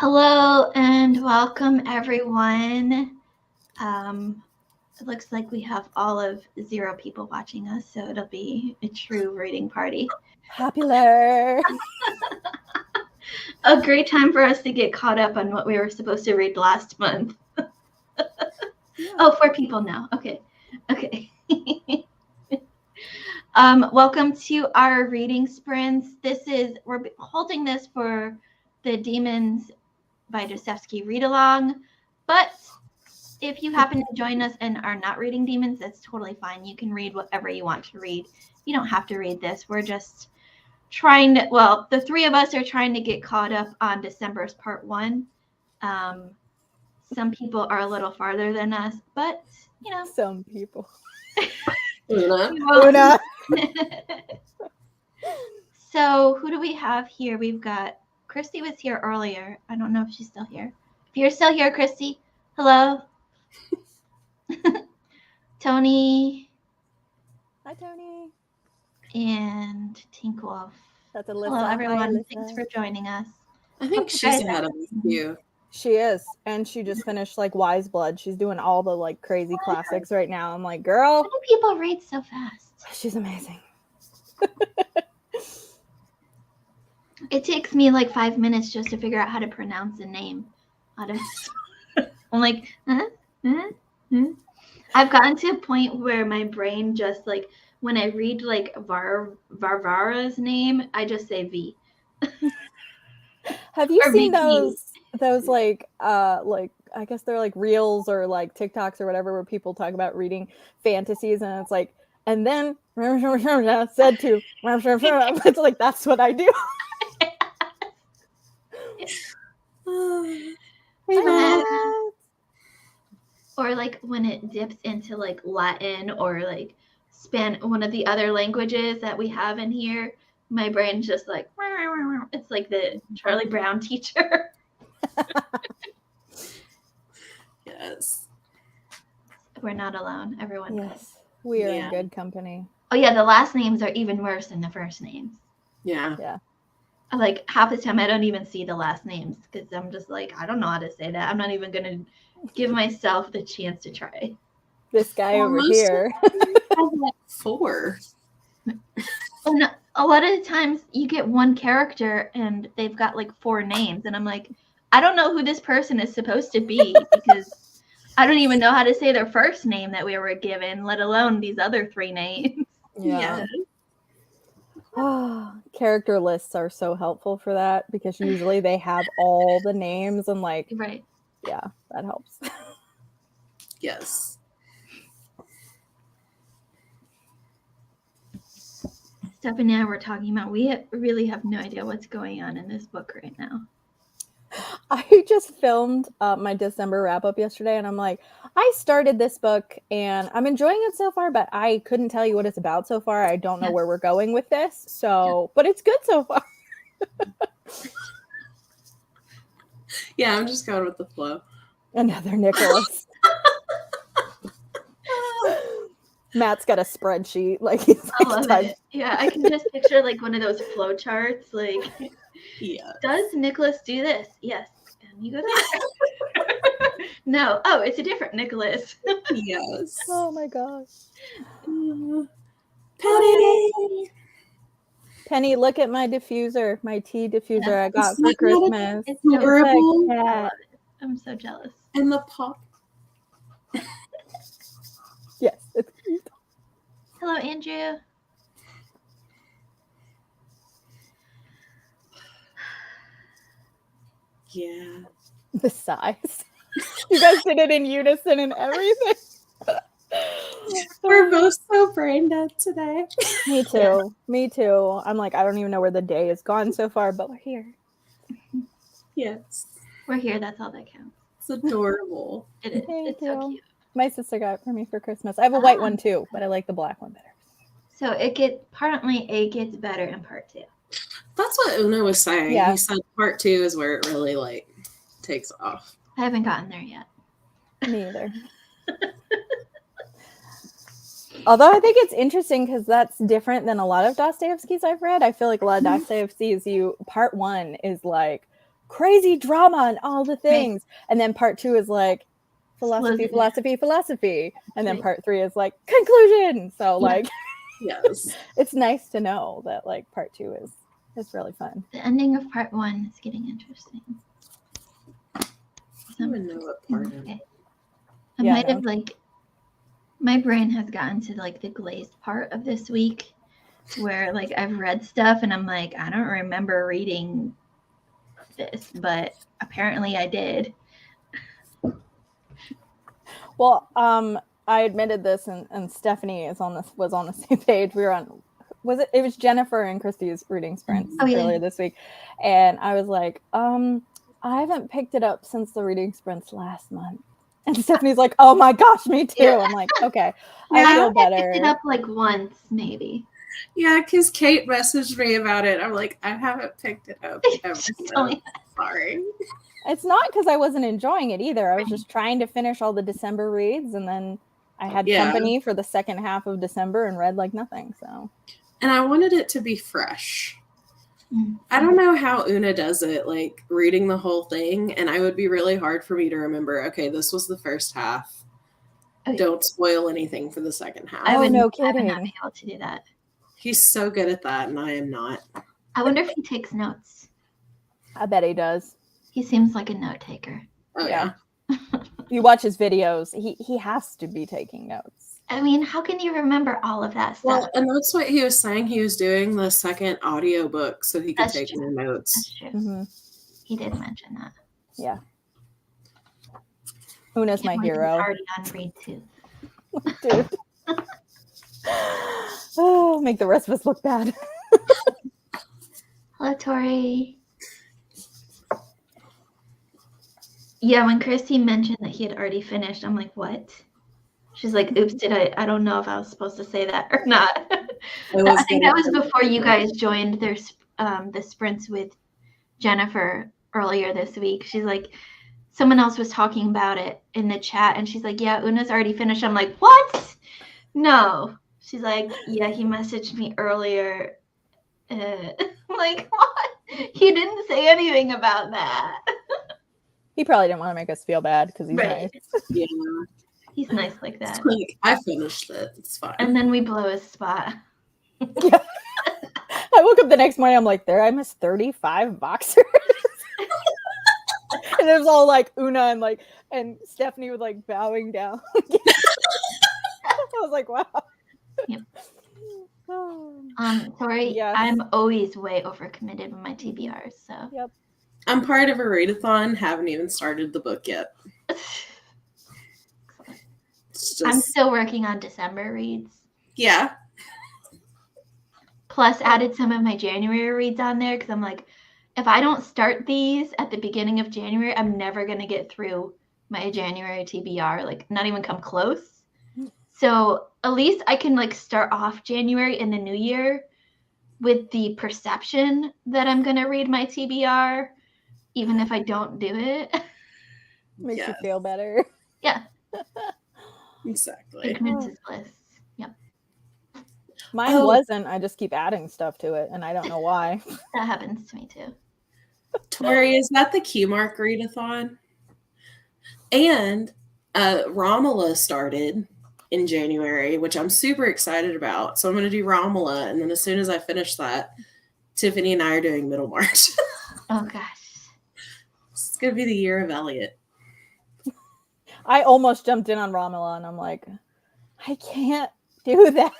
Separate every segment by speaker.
Speaker 1: Hello and welcome, everyone. It looks like we have all of 0 people watching us, so it'll be a true reading party.
Speaker 2: Popular.
Speaker 1: A great time for us to get caught up on what we were supposed to read last month. Oh, 4 people now. Okay. Welcome to our reading sprints. We're holding this for the Demons by Dostoevsky Readalong, but if you happen to join us and are not reading Demons, that's totally fine. You can read whatever you want to read. You don't have to read this. We're just trying to, the 3 of us are trying to get caught up on December's part 1. Some people are a little farther than us, but,
Speaker 2: Some people.
Speaker 1: Una. So who do we have here? We've got Christy was here earlier. I don't know if she's still here. If you're still here, Christy, hello. Tony.
Speaker 2: Hi, Tony.
Speaker 1: And Tinkwolf.
Speaker 2: That's Alyssa.
Speaker 1: Hello, everyone.
Speaker 2: Hi,
Speaker 1: thanks for joining us.
Speaker 3: I think she's ahead of you.
Speaker 2: She is. And she just finished Wise Blood. She's doing all the crazy classics right now. I'm like, girl.
Speaker 1: How do people read so fast?
Speaker 2: She's amazing.
Speaker 1: It takes me 5 minutes just to figure out how to pronounce a name. I'm like, I've gotten to a point where my brain just when I read Varvara's name, I just say V.
Speaker 2: Have you seen those I guess they're reels or TikToks or whatever where people talk about reading fantasies and it's and then said to it's that's what I do.
Speaker 1: Or when it dips into Latin or one of the other languages that we have in here, my brain's just it's like the Charlie Brown teacher.
Speaker 3: Yes.
Speaker 1: We're not alone. Everyone
Speaker 2: Yes. We are in good company.
Speaker 1: Oh yeah, the last names are even worse than the first names.
Speaker 3: Yeah.
Speaker 2: Yeah.
Speaker 1: Half the time I don't even see the last names because I'm just I don't know how to say that. I'm not even gonna give myself the chance to try.
Speaker 2: This guy over here.
Speaker 3: 4.
Speaker 1: And a lot of the times you get one character and they've got 4 names, and I'm I don't know who this person is supposed to be because I don't even know how to say their first name that we were given, let alone these other 3 names.
Speaker 2: Yeah. Oh, character lists are so helpful for that because usually they have all the names and
Speaker 1: right.
Speaker 2: Yeah, that helps.
Speaker 3: Yes.
Speaker 1: Stephanie and I were talking about we really have no idea what's going on in this book right now.
Speaker 2: I just filmed my December wrap-up yesterday, and I'm I started this book, and I'm enjoying it so far, but I couldn't tell you what it's about so far. I don't know where we're going with this, but it's good so far.
Speaker 3: Yeah, I'm just going with the flow.
Speaker 2: Another Nicholas. Matt's got a spreadsheet. He's
Speaker 1: I love it. Yeah, I can just picture one of those flow charts.
Speaker 3: Yeah.
Speaker 1: Does Nicholas do this? Yes. And you go there. No. Oh, it's a different Nicholas.
Speaker 3: Yes.
Speaker 2: Oh my gosh. Penny, look at my diffuser, my tea diffuser I got for Christmas.
Speaker 1: It's
Speaker 3: adorable.
Speaker 1: I'm so jealous.
Speaker 3: And the pop.
Speaker 2: Yes, it's cute.
Speaker 1: Hello, Andrew.
Speaker 3: Yeah.
Speaker 2: The size. You guys did it in unison and everything.
Speaker 3: We're both so brain dead today.
Speaker 2: Me too. Yeah. Me too. I'm I don't even know where the day has gone so far, but we're here.
Speaker 3: Yes.
Speaker 1: We're here. That's all that counts.
Speaker 3: It's adorable.
Speaker 1: It is. It's so cute.
Speaker 2: My sister got it for me for Christmas. I have a white one too, but I like the black one better.
Speaker 1: So it gets better in part 2.
Speaker 3: That's what Una was saying.
Speaker 2: Yeah.
Speaker 3: He said part 2 is where it really takes off.
Speaker 1: I haven't gotten there yet.
Speaker 2: Me either. Although I think it's interesting because that's different than a lot of Dostoevsky's I've read. I feel like a lot of Dostoevsky's part 1 is crazy drama and all the things. And then part 2 is like philosophy. And then part 3 is like conclusion. So like,
Speaker 3: yes,
Speaker 2: it's nice to know that like part 2 is really fun.
Speaker 1: The ending of part 1 is getting interesting.
Speaker 3: I don't even know what part of it.
Speaker 1: I might have like, my brain has gotten to like the glazed part of this week where like I've read stuff and I'm like, I don't remember reading this, but apparently I did.
Speaker 2: Well, I admitted this, and Stephanie was on the same page. We were on, it was Jennifer and Christy's reading sprints earlier this week, and I was like, I haven't picked it up since the reading sprints last month. And Stephanie's like, oh my gosh, me too. Yeah. I'm like, okay, I feel better.
Speaker 1: I picked it up like once, maybe.
Speaker 3: Yeah, because Kate messaged me about it. I'm like, I haven't picked it up ever since. Sorry.
Speaker 2: It's not because I wasn't enjoying it either. I was just trying to finish all the December reads, and then I had company for the second half of December and read like nothing. So,
Speaker 3: and I wanted it to be fresh. I don't know how Una does it, like reading the whole thing, and it would be really hard for me to remember, okay, this was the first half. Okay. Don't spoil anything for the second half.
Speaker 2: No kidding.
Speaker 1: I would not be able to do that.
Speaker 3: He's so good at that, and I am not.
Speaker 1: I wonder if he takes notes.
Speaker 2: I bet he does.
Speaker 1: He seems like a note taker.
Speaker 3: Oh, yeah.
Speaker 2: You watch his videos, he has to be taking notes.
Speaker 1: I mean, how can you remember all of that stuff?
Speaker 3: Well, and that's what he was saying. He was doing the second audiobook so he could take more notes.
Speaker 1: That's true. Mm-hmm. He did mention that.
Speaker 2: Yeah. Una's my hero.
Speaker 1: He's already on read 2.
Speaker 2: Dude. Oh, make the rest of us look bad.
Speaker 1: Hello, Tori. Yeah, when Christy mentioned that he had already finished, I'm like, what? She's like, oops, I don't know if I was supposed to say that or not. I think that was before you guys joined the sprints with Jennifer earlier this week. She's like, someone else was talking about it in the chat, and she's like, yeah, Una's already finished. I'm like, what? No. She's like, yeah, he messaged me earlier. I'm like, what? He didn't say anything about that.
Speaker 2: He probably didn't want to make us feel bad because he's nice.
Speaker 3: Yeah.
Speaker 1: He's nice like that.
Speaker 3: Like, I finished it. It's fine.
Speaker 1: And then we blow his spot.
Speaker 2: Yeah. I woke up the next morning. I'm like, I missed 35 boxers. And it was all like Una and Stephanie was like bowing down. I was like, wow.
Speaker 1: Yep. Sorry. Yes. I'm always way overcommitted with my TBRs. So.
Speaker 2: Yep.
Speaker 3: I'm part of a readathon. Haven't even started the book yet.
Speaker 1: I'm still working on December reads.
Speaker 3: Yeah.
Speaker 1: Plus added some of my January reads on there because I'm like, if I don't start these at the beginning of January, I'm never going to get through my January TBR, like not even come close. So at least I can like start off January in the new year with the perception that I'm going to read my TBR, even if I don't do it.
Speaker 2: Makes you feel better.
Speaker 1: Yeah.
Speaker 3: Exactly.
Speaker 1: Ignorance is bliss. Yep.
Speaker 2: Mine wasn't. I just keep adding stuff to it, and I don't know why.
Speaker 1: That happens to me too.
Speaker 3: Tori, is that the Key Mark readathon? And Romola started in January, which I'm super excited about. So I'm going to do Romola, and then as soon as I finish that, Tiffany and I are doing Middlemarch.
Speaker 1: Oh gosh.
Speaker 3: It's going to be the year of Elliot.
Speaker 2: I almost jumped in on Romola, and I'm like, I can't do that.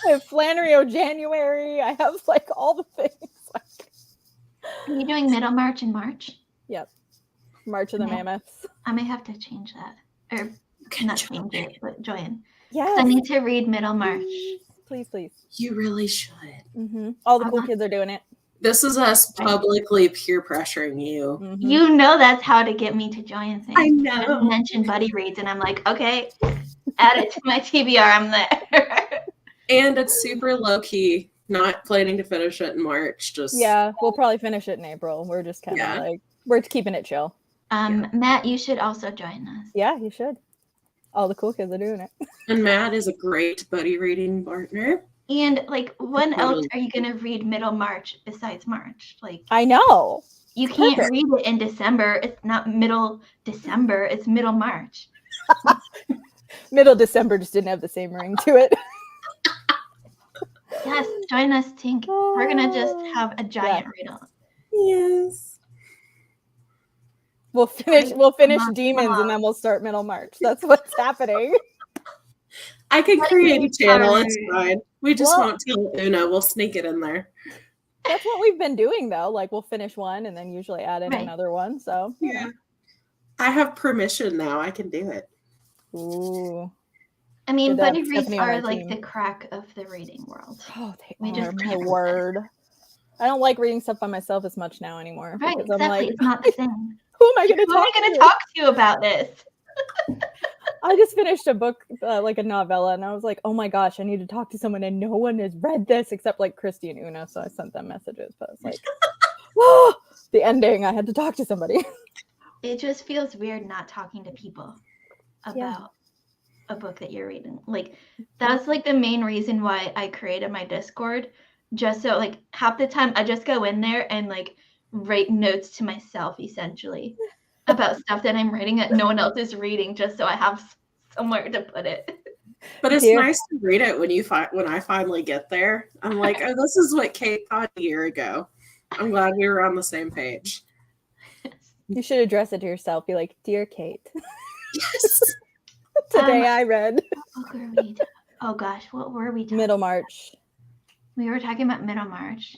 Speaker 2: I have Flannery January. I have like all the things.
Speaker 1: Are you doing Middlemarch in March?
Speaker 2: Yep. March of the Mammoths.
Speaker 1: I may have to change that. Or not change it, but join.
Speaker 2: Yeah.
Speaker 1: I need to read Middlemarch.
Speaker 2: Please.
Speaker 3: You really should.
Speaker 2: Mm-hmm. All the cool kids are doing it.
Speaker 3: This is us publicly peer pressuring you.
Speaker 2: Mm-hmm.
Speaker 1: You know that's how to get me to join things.
Speaker 3: I know.
Speaker 1: Mention buddy reads, and I'm like, okay, add it to my TBR. I'm there.
Speaker 3: And it's super low key. Not planning to finish it in March.
Speaker 2: We'll probably finish it in April. We're just kind of like we're keeping it chill.
Speaker 1: Matt, you should also join us.
Speaker 2: Yeah, you should. All the cool kids are doing it.
Speaker 3: And Matt is a great buddy reading partner.
Speaker 1: And like, when else are you gonna read Middlemarch besides March? Like,
Speaker 2: I know.
Speaker 1: You can't
Speaker 2: Perfect.
Speaker 1: read it in December. It's not middle December. It's middle March.
Speaker 2: Middle December just didn't have the same ring to it.
Speaker 1: Yes, join us, Tink. We're gonna just have a giant read-along.
Speaker 3: Yes.
Speaker 2: We'll finish
Speaker 1: Come
Speaker 2: Demons
Speaker 1: on.
Speaker 2: and then we'll start middle March. That's what's happening.
Speaker 3: I could create a channel. It's fine. We just
Speaker 2: Well-
Speaker 3: won't tell Una. We'll sneak it in there.
Speaker 2: That's what we've been doing though. Like we'll finish one and then usually add in
Speaker 1: Right.
Speaker 2: another one. So
Speaker 3: Yeah. I have permission now. I can do it.
Speaker 2: Ooh.
Speaker 1: I mean,
Speaker 2: Good to have
Speaker 1: buddy reads
Speaker 2: Stephanie on
Speaker 1: are
Speaker 2: our
Speaker 1: like
Speaker 2: team.
Speaker 1: the crack of the reading world.
Speaker 2: Oh,
Speaker 1: We
Speaker 2: they are,
Speaker 1: just
Speaker 2: my
Speaker 1: can't.
Speaker 2: word. I don't like reading stuff by myself as much now anymore.
Speaker 1: Right,
Speaker 2: Because
Speaker 1: exactly.
Speaker 2: I'm like,
Speaker 1: It's not the same.
Speaker 2: who am I going to
Speaker 1: Who am I
Speaker 2: talk
Speaker 1: going
Speaker 2: to?
Speaker 1: to talk to about this?
Speaker 2: I just finished a book, like a novella, and I was like, oh my gosh, I need to talk to someone, and no one has read this except like Christy and Una. So I sent them messages, but it's like, oh, the ending. I had to talk to somebody.
Speaker 1: It just feels weird not talking to people about
Speaker 2: Yeah.
Speaker 1: a book that you're reading. Like, that's like the main reason why I created my Discord. Just so, like, half the time I just go in there and like write notes to myself essentially about stuff that I'm writing that no one else is reading, just so I have somewhere to put it.
Speaker 3: But it's
Speaker 2: Dear-
Speaker 3: nice to read it when I finally get there. I'm like, oh, this is what Kate thought a year ago. I'm glad we were on the same page.
Speaker 2: You should address it to yourself. Be like, dear Kate,
Speaker 3: Yes.
Speaker 2: today I read
Speaker 1: What book are we? Oh gosh, what were we talking?
Speaker 2: Middle March.
Speaker 1: We were talking about middle March,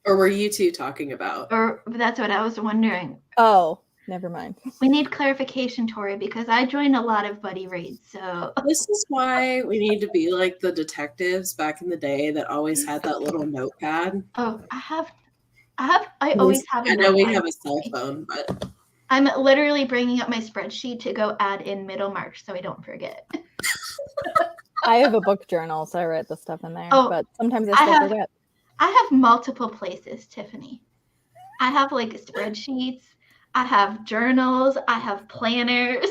Speaker 3: Or were you two talking about?
Speaker 1: or that's what I was wondering.
Speaker 2: Oh, never mind.
Speaker 1: We need clarification, Tori, because I joined a lot of buddy reads. So
Speaker 3: This is why we need to be like the detectives back in the day that always had that little notepad.
Speaker 1: I always have.
Speaker 3: I know we have a cell phone, but
Speaker 1: I'm literally bringing up my spreadsheet to go add in middle March so I don't forget.
Speaker 2: I have a book journal, so I write the stuff in there.
Speaker 1: Oh,
Speaker 2: But sometimes I
Speaker 1: I
Speaker 2: still
Speaker 1: have-
Speaker 2: forget.
Speaker 1: I have multiple places, Tiffany. I have like spreadsheets. I have journals. I have planners.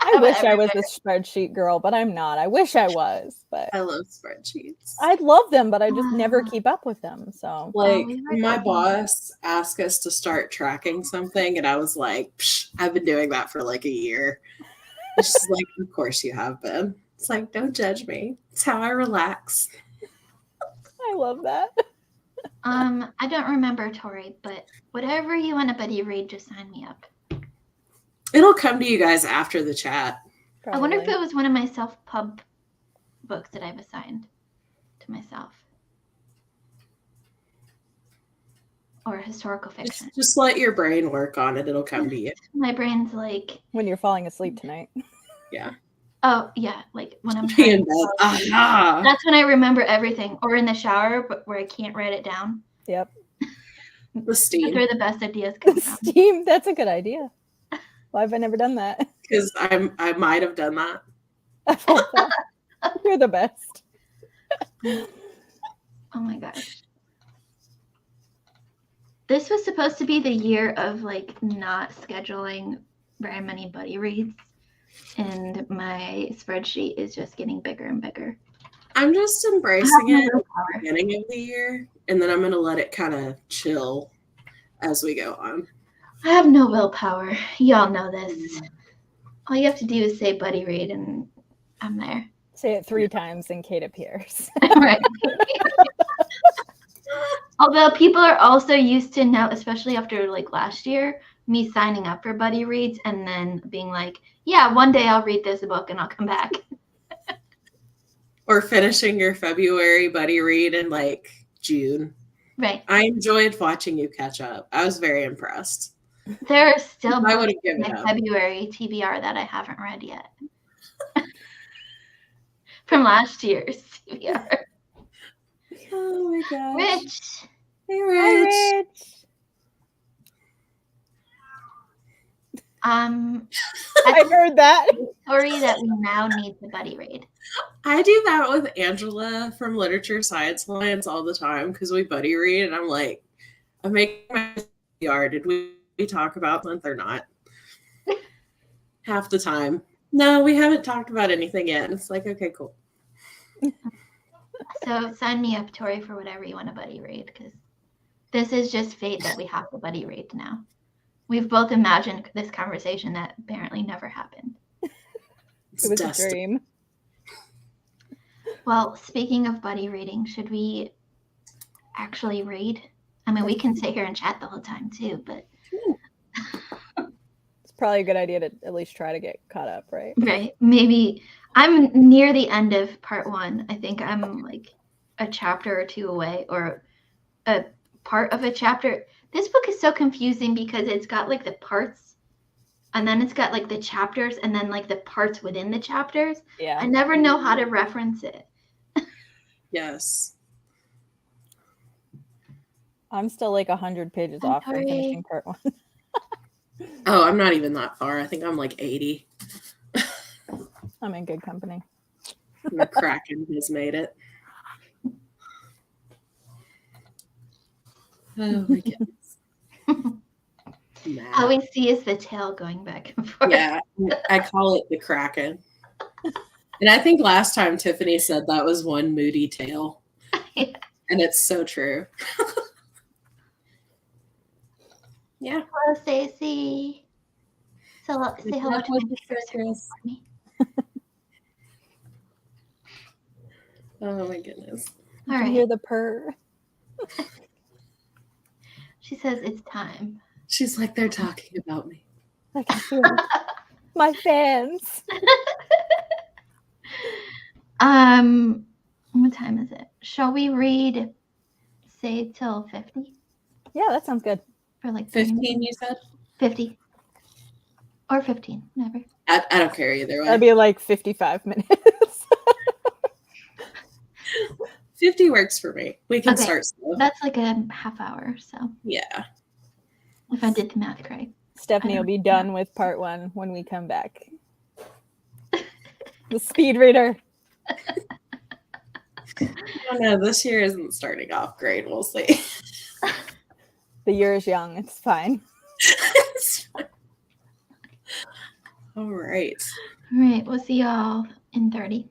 Speaker 2: I
Speaker 1: have
Speaker 2: wish I was
Speaker 1: everywhere.
Speaker 2: a spreadsheet girl, but I'm not. I wish I was, but
Speaker 3: I love spreadsheets.
Speaker 2: I love them, but I just never keep up with them. So
Speaker 3: Like
Speaker 1: we were
Speaker 3: my
Speaker 1: talking-
Speaker 3: boss asked us to start tracking something, and I was like, Psh, I've been doing that for like a year. And she's like, of course you have been. It's like, don't judge me. It's how I relax.
Speaker 2: I love that.
Speaker 1: I don't remember, Tori, but whatever you want to buddy read, just sign me up.
Speaker 3: It'll come to you guys after the chat.
Speaker 1: I wonder if
Speaker 2: Probably.
Speaker 1: it was one of my self-pub books that I've assigned to myself. Or historical fiction.
Speaker 3: Just let your brain work on it. It'll come to you.
Speaker 1: My brain's like,
Speaker 2: When you're falling asleep tonight.
Speaker 3: Yeah.
Speaker 1: oh, yeah, like when I'm
Speaker 3: Be
Speaker 1: trying
Speaker 3: in
Speaker 1: to
Speaker 3: bed. Aha.
Speaker 1: That's when I remember everything. Or in the shower, but where I can't write it down.
Speaker 2: Yep.
Speaker 3: The
Speaker 1: That's
Speaker 3: steam.
Speaker 1: where the best ideas come from.
Speaker 2: Steam, that's a good idea. Why have I never done that?
Speaker 3: Because I might have done that.
Speaker 2: I hope so. You're the best.
Speaker 1: Oh my gosh. This was supposed to be the year of like not scheduling very many buddy reads. And my spreadsheet is just getting bigger and bigger.
Speaker 3: I'm just
Speaker 1: I have
Speaker 3: embracing
Speaker 1: no
Speaker 3: it at the
Speaker 1: willpower.
Speaker 3: beginning of the year, and then I'm going to let it kind of chill as we go on.
Speaker 1: I have no willpower. Y'all know this. All you have to do is say buddy read and I'm there.
Speaker 2: Say it 3 times and Kate appears.
Speaker 1: Right. Although people are also used to now, especially after like last year, me signing up for buddy reads and then being like, yeah, one day I'll read this book and I'll come back.
Speaker 3: Or finishing your February buddy read in like June.
Speaker 1: Right.
Speaker 3: I enjoyed watching you catch up. I was very impressed.
Speaker 1: There are still
Speaker 3: I
Speaker 1: books
Speaker 3: would have
Speaker 1: in
Speaker 3: given
Speaker 1: my
Speaker 3: up.
Speaker 1: February TBR that I haven't read yet. From last year's TBR.
Speaker 3: Oh my gosh.
Speaker 1: Rich.
Speaker 3: Hey,
Speaker 2: Hi,
Speaker 3: Rich.
Speaker 2: Rich.
Speaker 1: I
Speaker 2: I heard that.
Speaker 1: story that we now need the buddy read.
Speaker 3: I do that with Angela from Literature Science Alliance all the time because we buddy read, and I'm like, I'm making my yard. Did we talk about month or not? Half the time. No, we haven't talked about anything yet. And it's like, okay, cool.
Speaker 1: So sign me up, Tori, for whatever you want to buddy read, because This is just fate that we have to buddy read now. We've both imagined this conversation that apparently never happened.
Speaker 3: It's
Speaker 2: It was
Speaker 3: dusty.
Speaker 2: a dream.
Speaker 1: Well, speaking of buddy reading, should we actually read? I mean, we can sit here and chat the whole time too, but
Speaker 2: It's probably a good idea to at least try to get caught up, right?
Speaker 1: right, maybe I'm near the end of part 1. I think I'm like a chapter or 2 away, or a part of a chapter. This book is so confusing because it's got like the parts, and then it's got like the chapters, and then like the parts within the chapters.
Speaker 2: Yeah.
Speaker 1: I never know how to reference it.
Speaker 3: Yes.
Speaker 2: I'm still like 100 pages
Speaker 1: I'm
Speaker 2: off from
Speaker 1: sorry.
Speaker 2: finishing part 1.
Speaker 3: Oh, I'm not even that far. I think I'm like 80.
Speaker 2: I'm in good company.
Speaker 3: The Kraken has made it. Oh my goodness.
Speaker 1: All
Speaker 3: Nah.
Speaker 1: we see is the tail going back and forth.
Speaker 3: Yeah, I call it the Kraken. And I think last time Tiffany said that was one moody tail.
Speaker 1: Yeah.
Speaker 3: And it's so true. Yeah.
Speaker 1: Hello, Stacey. So say hello
Speaker 3: That
Speaker 1: to
Speaker 3: was
Speaker 1: my
Speaker 3: the
Speaker 1: viewers
Speaker 3: circus.
Speaker 1: for me.
Speaker 3: Oh my goodness.
Speaker 2: You
Speaker 1: All
Speaker 2: can hear
Speaker 1: right.
Speaker 2: the purr.
Speaker 1: She says it's time.
Speaker 3: She's like, they're talking about me.
Speaker 2: I can feel it. My fans.
Speaker 1: What time is it? Shall we read, say, till 50?
Speaker 2: Yeah, that sounds good.
Speaker 1: For like 30 minutes?
Speaker 3: 15, you said?
Speaker 1: 50. Or 15, never.
Speaker 3: I don't care either way.
Speaker 2: That'd be like 55 minutes.
Speaker 3: 50 works for me. We can
Speaker 1: Okay.
Speaker 3: start slow.
Speaker 1: That's like a half hour, so
Speaker 3: Yeah.
Speaker 1: if I did the math correct.
Speaker 2: Stephanie will be done with part 1 when we come back. The speed reader.
Speaker 3: Oh no, this year isn't starting off great. We'll see.
Speaker 2: The year is young. It's fine.
Speaker 3: All right.
Speaker 1: All right, we'll see y'all in 30.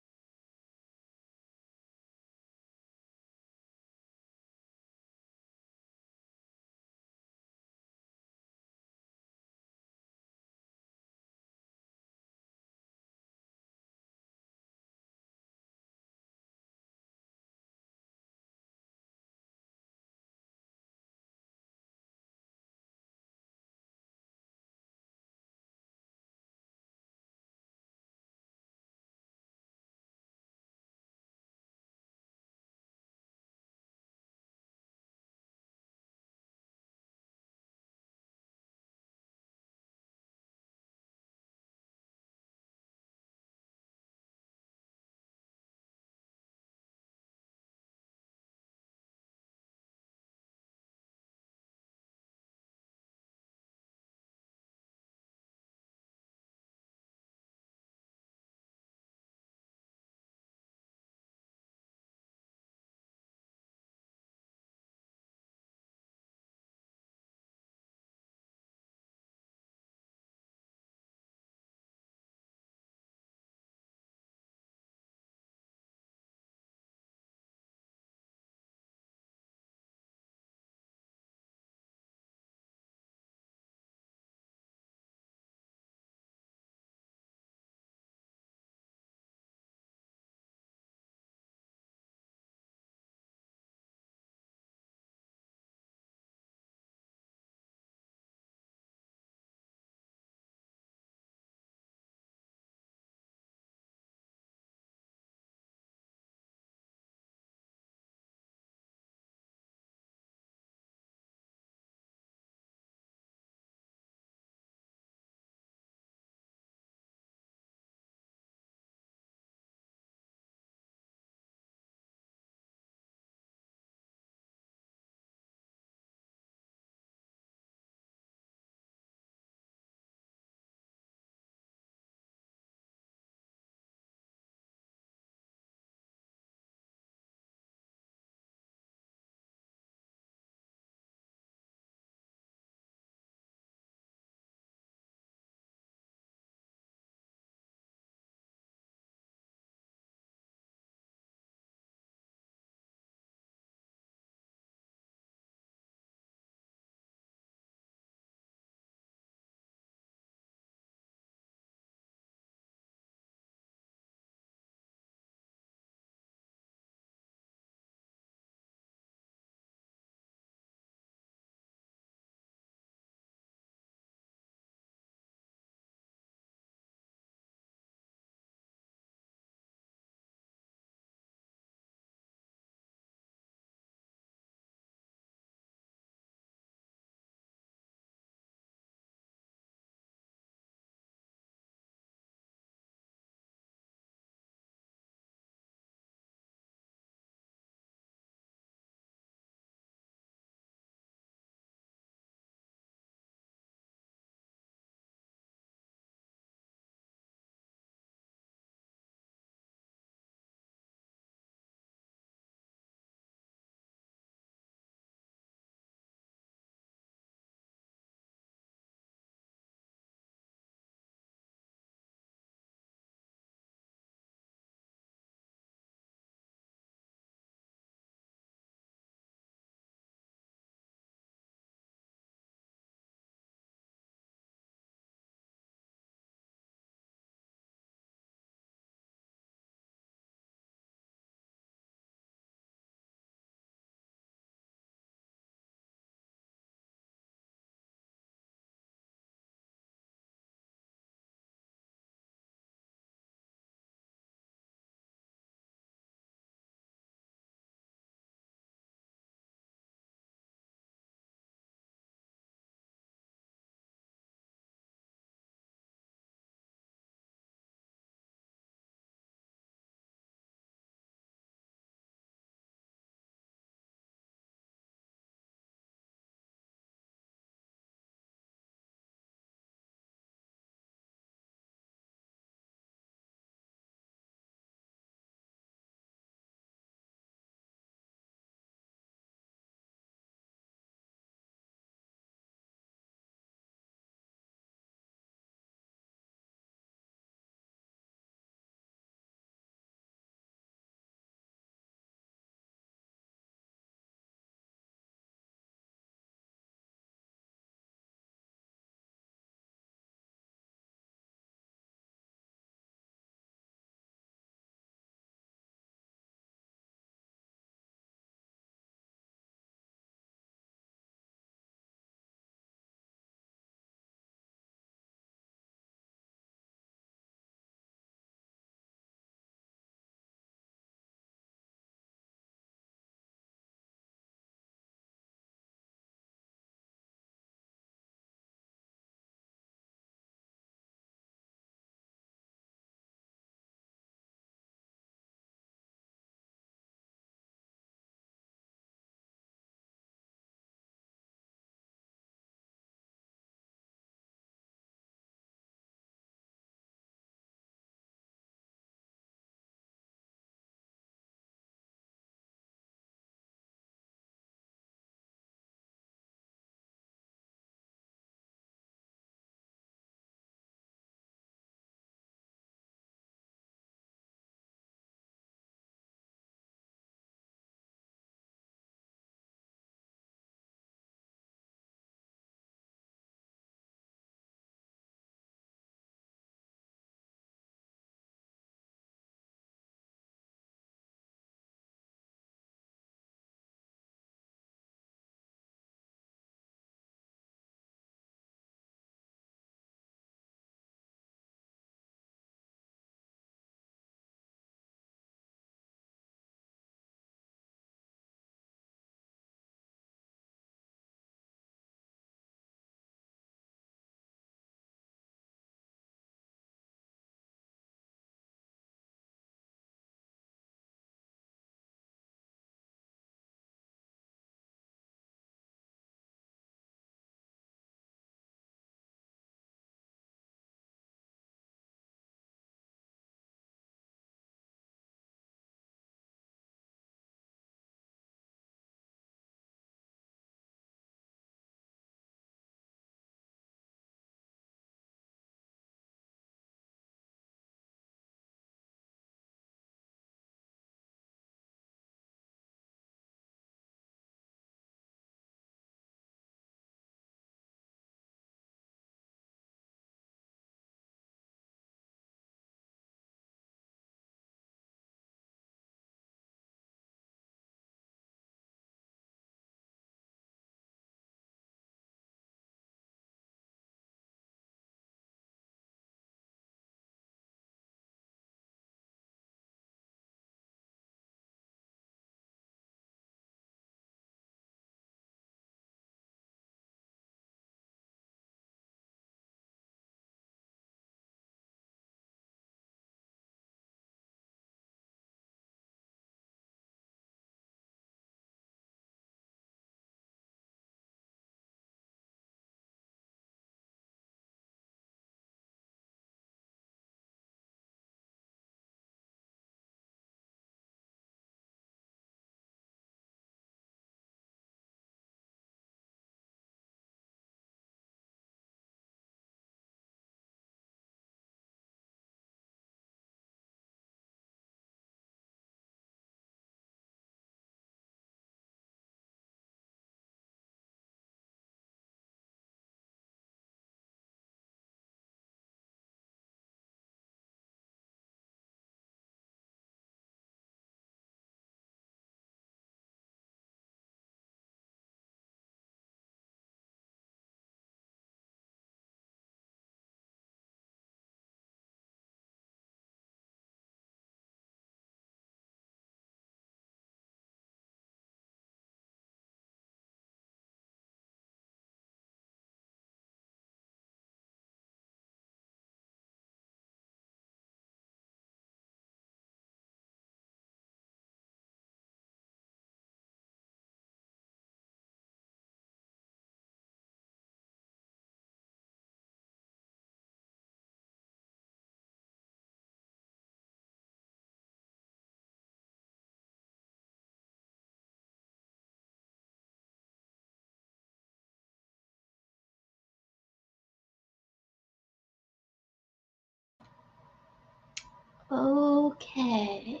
Speaker 1: Okay.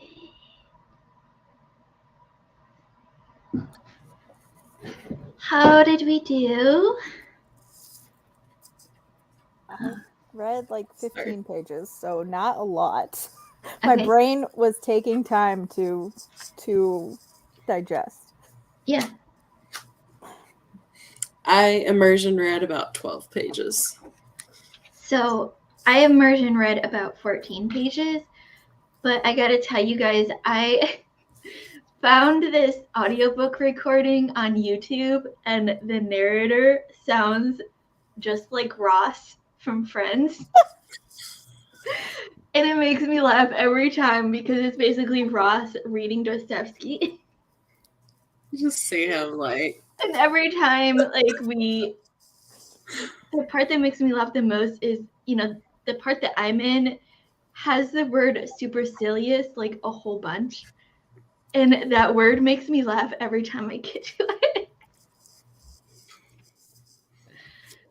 Speaker 1: How did we do?
Speaker 2: I read like 15 pages, so not a lot.
Speaker 1: Okay.
Speaker 2: My brain was taking time to digest.
Speaker 1: Yeah.
Speaker 3: I immersion read about 12 pages.
Speaker 1: So I immersion read about 14 pages, but I gotta tell you guys, I found this audiobook recording on YouTube, and the narrator sounds just like Ross from Friends. And it makes me laugh every time because it's basically Ross reading Dostoevsky.
Speaker 3: You just see him like.
Speaker 1: And every time, like, the part that makes me laugh the most is, the part that I'm in has the word supercilious like a whole bunch. And that word makes me laugh every time I get to it.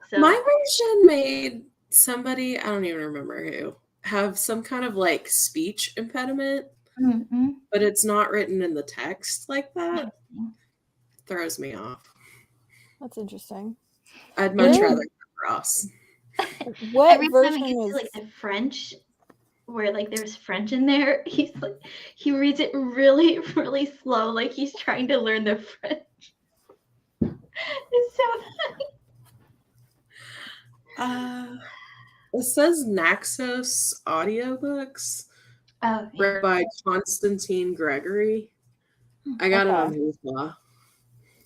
Speaker 1: So,
Speaker 3: My version made somebody, I don't even remember who, have some kind of like speech impediment, but it's not written in the text like that. Throws me off.
Speaker 2: That's interesting.
Speaker 3: I'd much rather have Ross.
Speaker 2: What
Speaker 1: every time
Speaker 2: version
Speaker 1: I get
Speaker 2: is
Speaker 1: to like the French, where like there's French in there, he reads it really, really slow, like he's trying to learn the French. It's so funny.
Speaker 3: It says Naxos audiobooks,
Speaker 1: Oh, yeah.
Speaker 3: read by Constantine Gregory. I got it on Hoopla.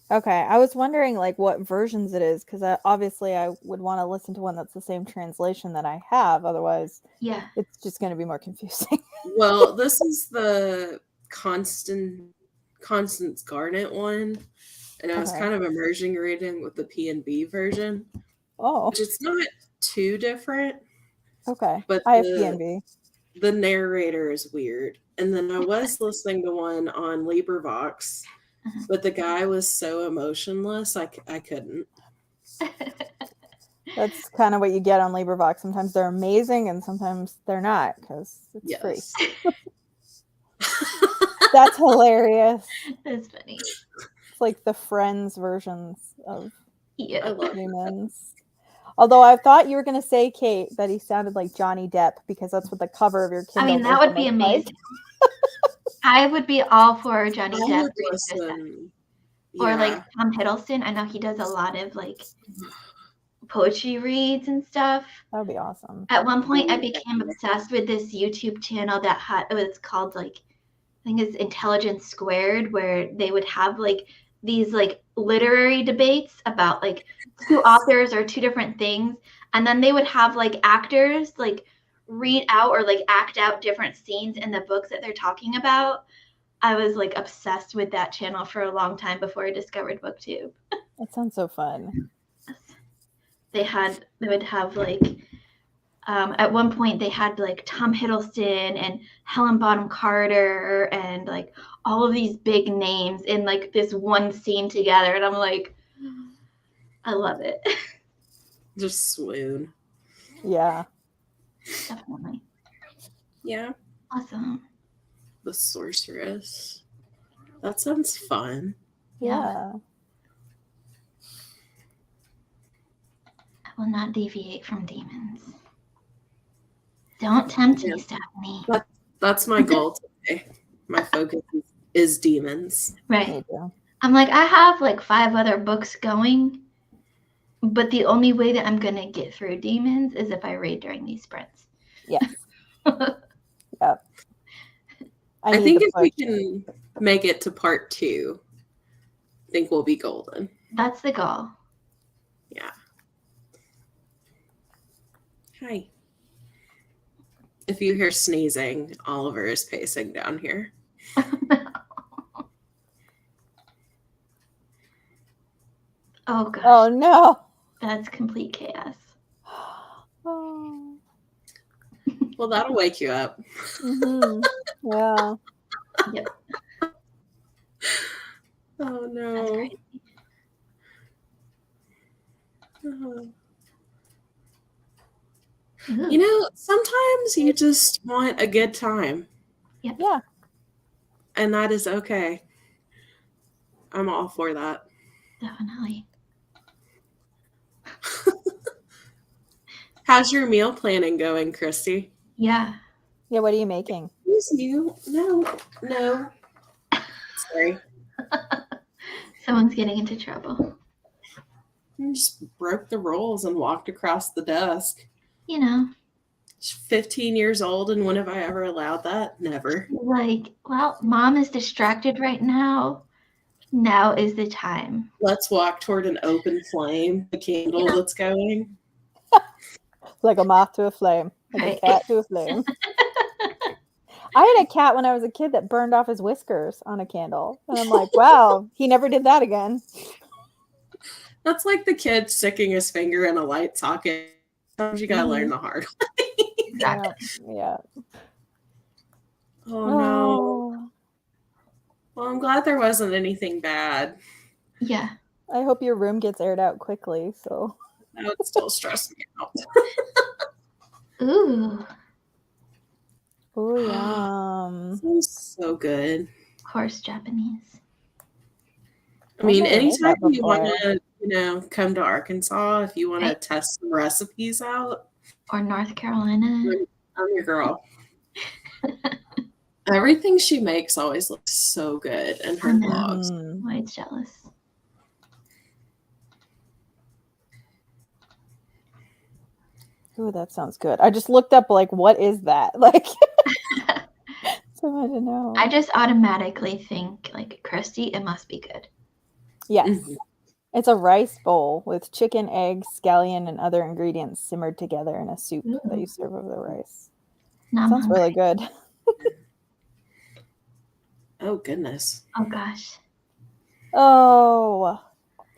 Speaker 2: Okay, I was wondering like what versions it is because obviously I would want to listen to one that's the same translation that I have. Otherwise,
Speaker 1: Yeah,
Speaker 2: it's just going to be more confusing.
Speaker 3: Well, this is the Constance Garnett one, and I was kind of immersion reading with the P&B version.
Speaker 2: Oh,
Speaker 3: Which it's not too different.
Speaker 2: Okay,
Speaker 3: But
Speaker 2: I have P&B.
Speaker 3: The narrator is weird. And then I was listening to one on LibriVox, but the guy was so emotionless, I couldn't.
Speaker 2: That's kind of what you get on LibriVox. Sometimes they're amazing and sometimes they're not because it's free. That's hilarious.
Speaker 1: That's funny.
Speaker 2: It's like the Friends versions of
Speaker 1: I
Speaker 3: love
Speaker 2: humans. Although I thought you were going to say, Kate, that he sounded like Johnny Depp because that's what the cover of your Kindle.
Speaker 1: I mean, that would be amazing. I would be all for Johnny Depp. Or like Tom Hiddleston. I know he does a lot of like poetry reads and stuff.
Speaker 2: That would be awesome.
Speaker 1: At one point, I became obsessed with this YouTube channel that it was called like, I think it's Intelligence Squared, where they would have like these like literary debates about like two authors or two different things, and then they would have like actors like read out or like act out different scenes in the books that they're talking about. I was like obsessed with that channel for a long time before I discovered BookTube.
Speaker 2: That sounds so fun.
Speaker 1: They would have like at one point they had like Tom Hiddleston and Helen Bonham Carter and like all of these big names in like this one scene together, and I'm like, I love it.
Speaker 3: Just swoon.
Speaker 2: Yeah.
Speaker 1: Definitely.
Speaker 3: Yeah.
Speaker 1: Awesome.
Speaker 3: The Sorceress. That sounds fun.
Speaker 2: Yeah.
Speaker 1: I will not deviate from demons. Don't tempt me, Stephanie.
Speaker 3: That's my goal today. My focus is demons.
Speaker 1: Right. I'm like, I have like 5 other books going, but the only way that I'm going to get through demons is if I read during these sprints.
Speaker 2: Yes. Yep.
Speaker 3: I think if we can make it to part 2, I think we'll be golden.
Speaker 1: That's the goal.
Speaker 3: Yeah. Hi. If you hear sneezing, Oliver is pacing down here.
Speaker 1: Oh gosh.
Speaker 2: Oh no.
Speaker 1: That's complete chaos.
Speaker 2: Oh.
Speaker 3: Well, that'll wake you up.
Speaker 2: Mm-hmm. Yeah.
Speaker 1: Yep.
Speaker 3: Oh no.
Speaker 1: That's crazy.
Speaker 3: Oh.
Speaker 1: Ooh,
Speaker 3: You know, sometimes you just want a good time,
Speaker 2: Yeah.
Speaker 3: and that is okay. I'm all for that.
Speaker 1: definitely.
Speaker 3: How's your meal planning going, Christy?
Speaker 1: Yeah.
Speaker 2: Yeah, what are you making?
Speaker 3: Excuse you. No. Sorry.
Speaker 1: Someone's getting into trouble.
Speaker 3: I just broke the rules and walked across the desk.
Speaker 1: You know,
Speaker 3: 15 years old, and when have I ever allowed that? Never.
Speaker 1: like, well, mom is distracted right now. Now is the time.
Speaker 3: Let's walk toward an open flame, the candle that's going.
Speaker 2: Like a moth to a flame, like
Speaker 1: Right.
Speaker 2: a cat to a flame. I had a cat when I was a kid that burned off his whiskers on a candle. And I'm like, wow, he never did that again.
Speaker 3: That's like the kid sticking his finger in a light socket. Sometimes you gotta learn
Speaker 2: Mhm.
Speaker 3: the hard
Speaker 1: Exactly.
Speaker 2: Yeah.
Speaker 3: Oh no. Well, I'm glad there wasn't anything bad.
Speaker 1: Yeah.
Speaker 2: I hope your room gets aired out quickly. So.
Speaker 3: That would still stress me out.
Speaker 1: Ooh.
Speaker 2: Oh, yum.
Speaker 3: Sounds so good.
Speaker 1: Of course, Japanese.
Speaker 3: I mean,
Speaker 2: I've never made
Speaker 3: anytime
Speaker 2: that
Speaker 3: you want
Speaker 2: before.
Speaker 3: to, come to Arkansas, if you want to
Speaker 1: Right.
Speaker 3: test some recipes out,
Speaker 1: Or North Carolina.
Speaker 3: I'm your girl. Everything she makes always looks so good in her
Speaker 1: I know.
Speaker 3: vlogs.
Speaker 2: Mm.
Speaker 1: I'm always jealous.
Speaker 2: Ooh, that sounds good. I just looked up, like, what is that? Like, so I don't know.
Speaker 1: I just automatically think, like, Christy, it must be good.
Speaker 2: Yes.
Speaker 3: Mhm.
Speaker 2: It's a rice bowl with chicken, eggs, scallion, and other ingredients simmered together in a soup that you serve over the rice.
Speaker 1: Now I'm
Speaker 2: Sounds
Speaker 1: hungry.
Speaker 2: really good.
Speaker 3: Oh, goodness.
Speaker 1: Oh, gosh.
Speaker 2: Oh,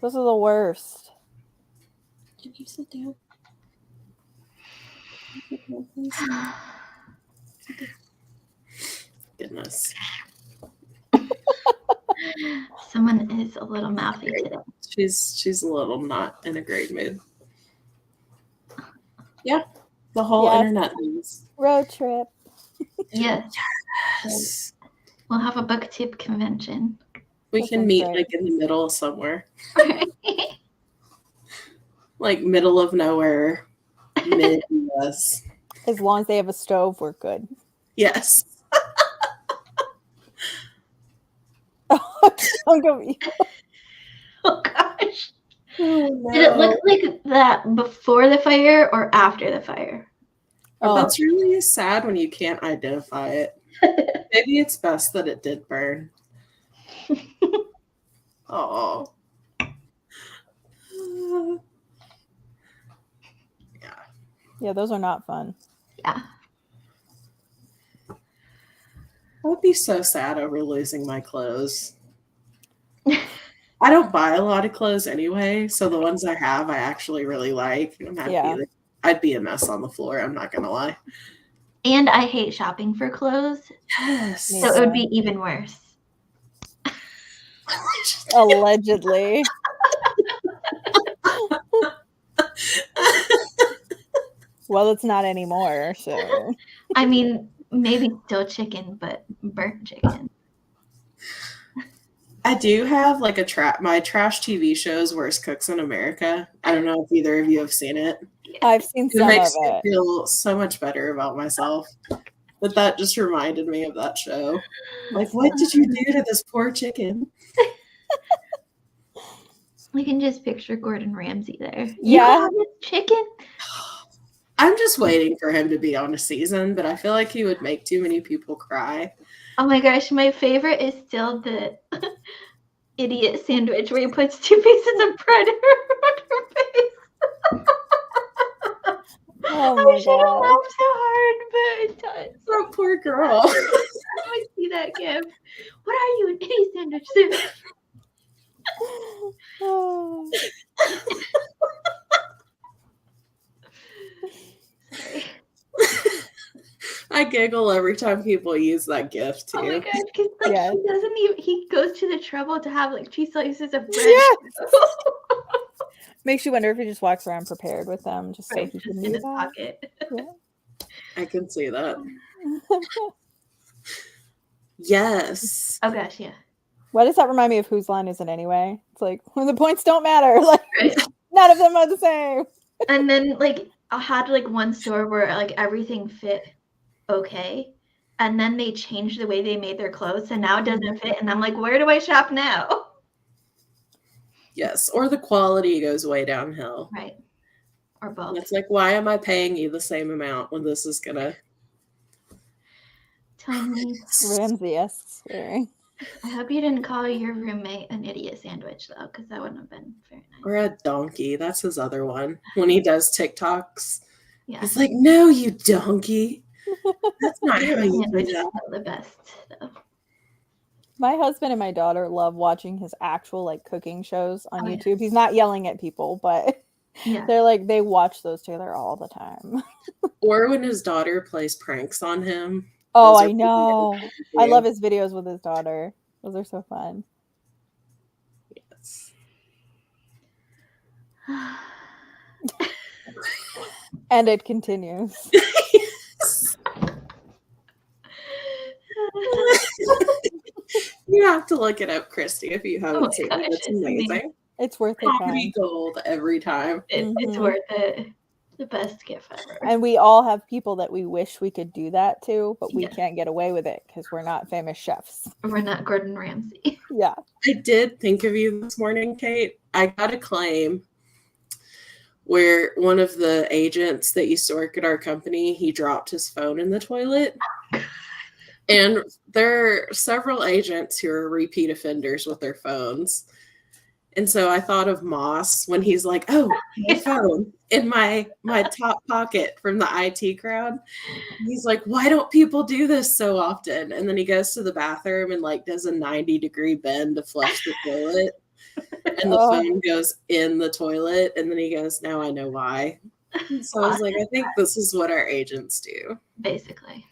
Speaker 2: those are the worst.
Speaker 3: Can you sit down? Please? Goodness.
Speaker 1: Someone is a little mouthy today.
Speaker 3: She's a little not in a great mood. Yeah, the whole
Speaker 2: Yes.
Speaker 3: internet news.
Speaker 2: Road trip.
Speaker 1: Yes.
Speaker 3: Yes.
Speaker 1: We'll have a book tube convention.
Speaker 3: We
Speaker 2: That
Speaker 3: can
Speaker 2: sounds
Speaker 3: meet
Speaker 2: great.
Speaker 3: like in the middle somewhere. Like middle of nowhere. Midwest.
Speaker 2: As long as they have a stove, we're good.
Speaker 3: Yes.
Speaker 2: Don't go.
Speaker 1: Oh, gosh.
Speaker 3: Oh,
Speaker 1: Did it look like that before the fire or after the fire?
Speaker 2: Oh,
Speaker 3: That's really sad when you can't identify it. Maybe it's best that it did burn. Oh.
Speaker 2: yeah, those are not fun.
Speaker 1: Yeah.
Speaker 3: I would be so sad over losing my clothes. I don't buy a lot of clothes anyway, so the ones I have I actually really like. And I'd be a mess on the floor, I'm not gonna lie.
Speaker 1: And I hate shopping for clothes,
Speaker 3: Yes.
Speaker 1: so it would be even worse.
Speaker 2: Allegedly. Well, it's not anymore, so.
Speaker 1: I mean, maybe still chicken, but burnt chicken.
Speaker 3: I do have like my trash TV shows Worst Cooks in America. I don't know if either of you have seen it.
Speaker 2: I've seen
Speaker 3: It
Speaker 2: some of
Speaker 3: makes me
Speaker 2: it.
Speaker 3: feel so much better about myself. But that just reminded me of that show. Like, what did you do to this poor chicken?
Speaker 1: We can just picture Gordon Ramsay there. You
Speaker 2: Yeah.
Speaker 1: have this chicken?
Speaker 3: I'm just waiting for him to be on a season, but I feel like he would make too many people cry.
Speaker 1: Oh my gosh, my favorite is still the idiot sandwich where he puts 2 pieces of bread on her face.
Speaker 2: Oh
Speaker 1: I
Speaker 2: my
Speaker 1: shouldn't
Speaker 2: god.
Speaker 1: laugh so hard, but it does.
Speaker 3: Oh, poor girl.
Speaker 1: I see that gif. What are you, an idiot sandwich?
Speaker 2: Oh.
Speaker 1: Sorry.
Speaker 3: I giggle every time people use that gif too.
Speaker 1: Oh my gosh, because like
Speaker 2: Yes.
Speaker 1: he doesn't even, he goes to the trouble to have like 2 slices of bread.
Speaker 2: Yes. Makes you wonder if he just walks around prepared with them, just so
Speaker 1: Right,
Speaker 2: he
Speaker 1: just
Speaker 2: can
Speaker 1: in
Speaker 2: do
Speaker 1: his
Speaker 2: that.
Speaker 1: pocket.
Speaker 2: Yeah.
Speaker 3: I can see that. Yes.
Speaker 1: Oh gosh, yeah.
Speaker 2: Why does that remind me of Whose Line Is It Anyway? It's like when the points don't matter, like
Speaker 1: Right.
Speaker 2: none of them are the same.
Speaker 1: And then like I had like one store where like everything fit okay, and then they changed the way they made their clothes, and now it doesn't fit, and I'm like, where do I shop now?
Speaker 3: Yes. Or the quality goes way downhill.
Speaker 1: Right. Or both.
Speaker 3: It's like, why am I paying you the same amount when this is gonna
Speaker 1: Tony,
Speaker 2: Ramsey-esque swearing.
Speaker 1: I hope you didn't call your roommate an idiot sandwich though, because that wouldn't have been very nice.
Speaker 3: or a donkey? That's his other one. When he does TikToks.
Speaker 1: Yeah.
Speaker 3: He's like, no, you donkey. That's not how you do
Speaker 1: Sandwich is
Speaker 3: that.
Speaker 1: still the best though.
Speaker 2: My husband and my daughter love watching his actual like cooking shows on
Speaker 1: Oh, yeah.
Speaker 2: YouTube. He's not yelling at people, but
Speaker 1: Yeah.
Speaker 2: they're like they watch those together all the time.
Speaker 3: Or when his daughter plays pranks on him.
Speaker 2: Oh,
Speaker 3: Those are
Speaker 2: I know.
Speaker 3: pretty
Speaker 2: I
Speaker 3: good
Speaker 2: love
Speaker 3: too.
Speaker 2: his videos with his daughter. Those are so fun.
Speaker 3: Yes.
Speaker 2: And it continues.
Speaker 3: You have to look it up, Christy, if you
Speaker 1: Oh
Speaker 3: haven't
Speaker 1: my
Speaker 3: seen
Speaker 1: gosh,
Speaker 3: it. It's
Speaker 1: it's amazing.
Speaker 3: amazing.
Speaker 2: It's worth the
Speaker 3: Comedy
Speaker 2: time.
Speaker 3: gold every time.
Speaker 1: It's
Speaker 2: Mhm.
Speaker 1: worth it. The best gift ever.
Speaker 2: And we all have people that we wish we could do that to, but we
Speaker 1: Yeah.
Speaker 2: can't get away with it because we're not famous chefs.
Speaker 1: We're not Gordon Ramsay.
Speaker 2: Yeah.
Speaker 3: I did think of you this morning, Kate. I got a claim where one of the agents that used to work at our company, he dropped his phone in the toilet. And there are several agents who are repeat offenders with their phones. And so I thought of Moss when he's like, oh, my phone in my top pocket from the IT crowd. He's like, why don't people do this so often? And then he goes to the bathroom and like does a 90-degree bend to flush the toilet. And the
Speaker 2: Oh.
Speaker 3: phone goes in the toilet. And then he goes, now I know why. So I was like, I think this is what our agents do.
Speaker 1: Basically.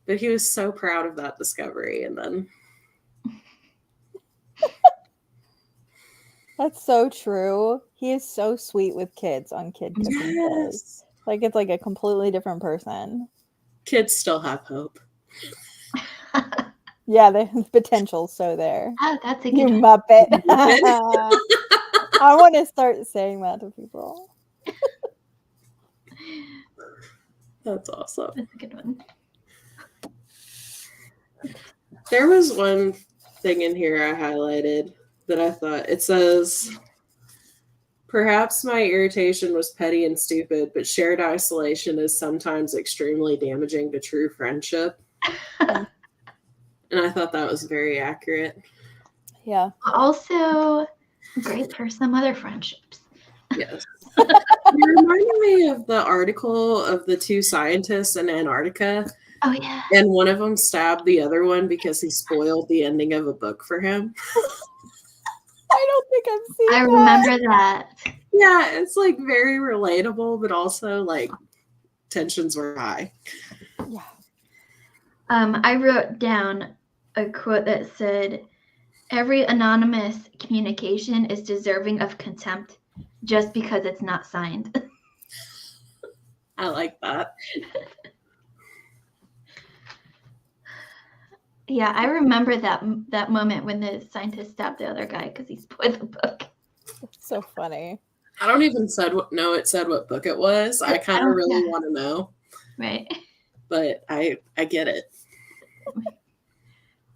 Speaker 3: But he was so proud of that discovery. And then
Speaker 2: That's so true. He is so sweet with kids on Kid Cooking Shows.
Speaker 3: yes,
Speaker 2: Like it's like a completely different person.
Speaker 3: kids still have hope.
Speaker 2: Yeah, the potential's so there.
Speaker 1: Oh, that's a
Speaker 2: You
Speaker 1: good one.
Speaker 2: Muppet. I want to start saying that to people.
Speaker 3: That's awesome.
Speaker 1: That's a good one.
Speaker 3: There was one thing in here I highlighted that I thought it says, perhaps my irritation was petty and stupid, but shared isolation is sometimes extremely damaging to true friendship. And I thought that was very accurate.
Speaker 2: Yeah.
Speaker 1: Also, great for some other friendships.
Speaker 3: Yes. It reminded me of the article of the two scientists in Antarctica.
Speaker 1: Oh, yeah.
Speaker 3: And one of them stabbed the other one because he spoiled the ending of a book for him.
Speaker 2: I don't think I've seen
Speaker 1: I
Speaker 2: that.
Speaker 1: remember that.
Speaker 3: Yeah, it's like very relatable, but also like tensions were high.
Speaker 2: Yeah.
Speaker 1: I wrote down a quote that said, every anonymous communication is deserving of contempt just because it's not signed.
Speaker 3: I like that.
Speaker 1: Yeah, I remember that moment when the scientist stabbed the other guy because he spoiled the book.
Speaker 2: It's so funny.
Speaker 3: I don't even know it said what book it was. I kind of really
Speaker 1: Yeah.
Speaker 3: want to know,
Speaker 1: Right.
Speaker 3: but I get it.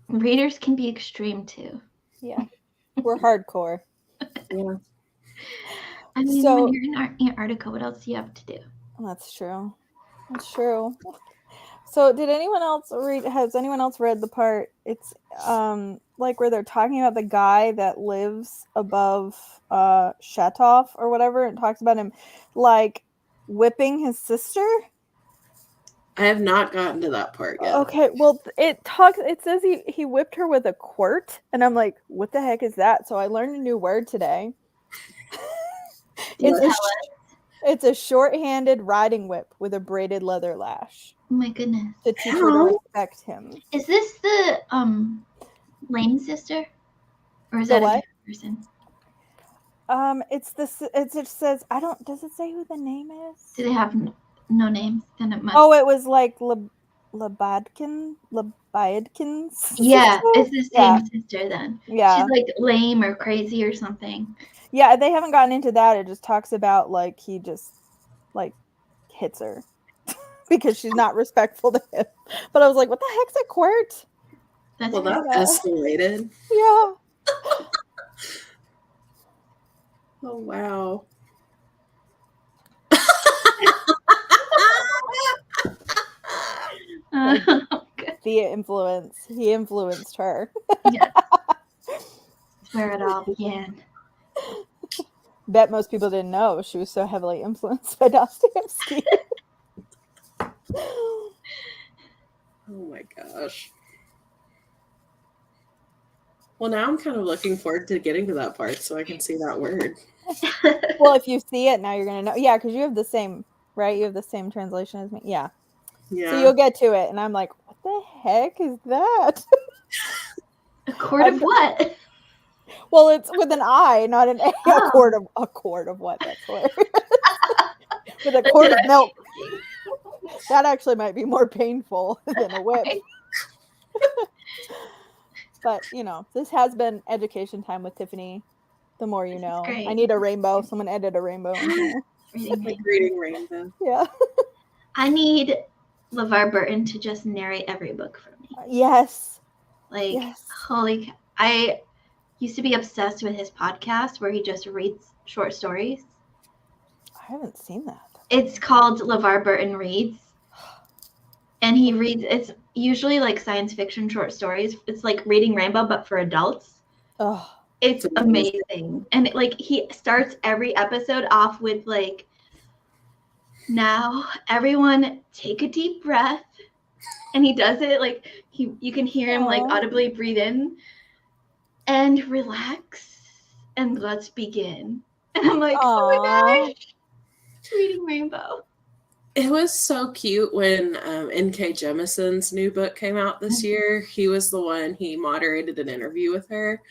Speaker 1: Readers can be extreme too.
Speaker 2: Yeah. We're hardcore.
Speaker 3: Yeah.
Speaker 1: I mean,
Speaker 2: So-
Speaker 1: when you're in Antarctica, what else do you have to do?
Speaker 2: That's true. That's true. So did anyone else has anyone else read the part? It's like where they're talking about the guy that lives above Shatov or whatever, and talks about him like whipping his sister.
Speaker 3: I have not gotten to that part yet.
Speaker 2: Okay, well it says he whipped her with a quirt, and I'm like, what the heck is that? So I learned a new word today. It's a short-handed riding whip with a braided leather lash
Speaker 1: Oh my goodness.
Speaker 2: to teach her to respect him.
Speaker 1: Is this the Lane sister? Or is
Speaker 2: The
Speaker 1: that a
Speaker 2: what?
Speaker 1: different person?
Speaker 2: It's this. It just says I don't. Does it say who the name is?
Speaker 1: Do they have no names? Then it must.
Speaker 2: Oh, it was like Lebiadkins.
Speaker 1: Yeah,
Speaker 2: sister?
Speaker 1: it's the same sister then.
Speaker 2: Yeah.
Speaker 1: She's like lame or crazy or something.
Speaker 2: Yeah, they haven't gotten into that. It just talks about like he just like hits her because she's not respectful to him. But I was like, what the heck's a quirt?
Speaker 1: That's
Speaker 3: Well,
Speaker 1: right.
Speaker 3: that escalated.
Speaker 2: Yeah.
Speaker 3: Oh, wow.
Speaker 2: The influence. He influenced her.
Speaker 1: Yeah. That's where it all began.
Speaker 2: Bet most people didn't know she was so heavily influenced by Dostoevsky.
Speaker 3: Oh my gosh. Well, now I'm kind of looking forward to getting to that part so I can see that word.
Speaker 2: Well, if you see it now, you're gonna know. Yeah, because you have the same, right? You have the same translation as me. Yeah.
Speaker 3: Yeah.
Speaker 2: So you'll get to it, and I'm like, what the heck is that?
Speaker 1: A quart of what?
Speaker 2: Well, it's with an I, not an A. A quart of what? That's hilarious. With a quart of milk. That actually might be more painful than a whip.
Speaker 1: Right.
Speaker 2: But this has been education time with Tiffany. The more you
Speaker 1: This is
Speaker 2: know.
Speaker 1: great.
Speaker 2: I need a rainbow. Someone edit a rainbow in here.
Speaker 3: Like reading rainbow.
Speaker 2: Yeah.
Speaker 1: I need LeVar Burton to just narrate every book for me.
Speaker 2: Yes.
Speaker 1: Like,
Speaker 2: Yes.
Speaker 1: holy cow. I used to be obsessed with his podcast where he just reads short stories.
Speaker 2: I haven't seen that.
Speaker 1: It's called LeVar Burton Reads. And he reads, it's usually like science fiction short stories. It's like Reading Rainbow, but for adults.
Speaker 2: Oh.
Speaker 1: It's amazing. And he starts every episode off with like, now everyone take a deep breath. And he does it like you can hear him like audibly breathe in and relax and let's begin. And I'm like, oh my gosh, Reading Rainbow.
Speaker 3: It was so cute when N.K. Jemison's new book came out this year. He was the one, he moderated an interview with her,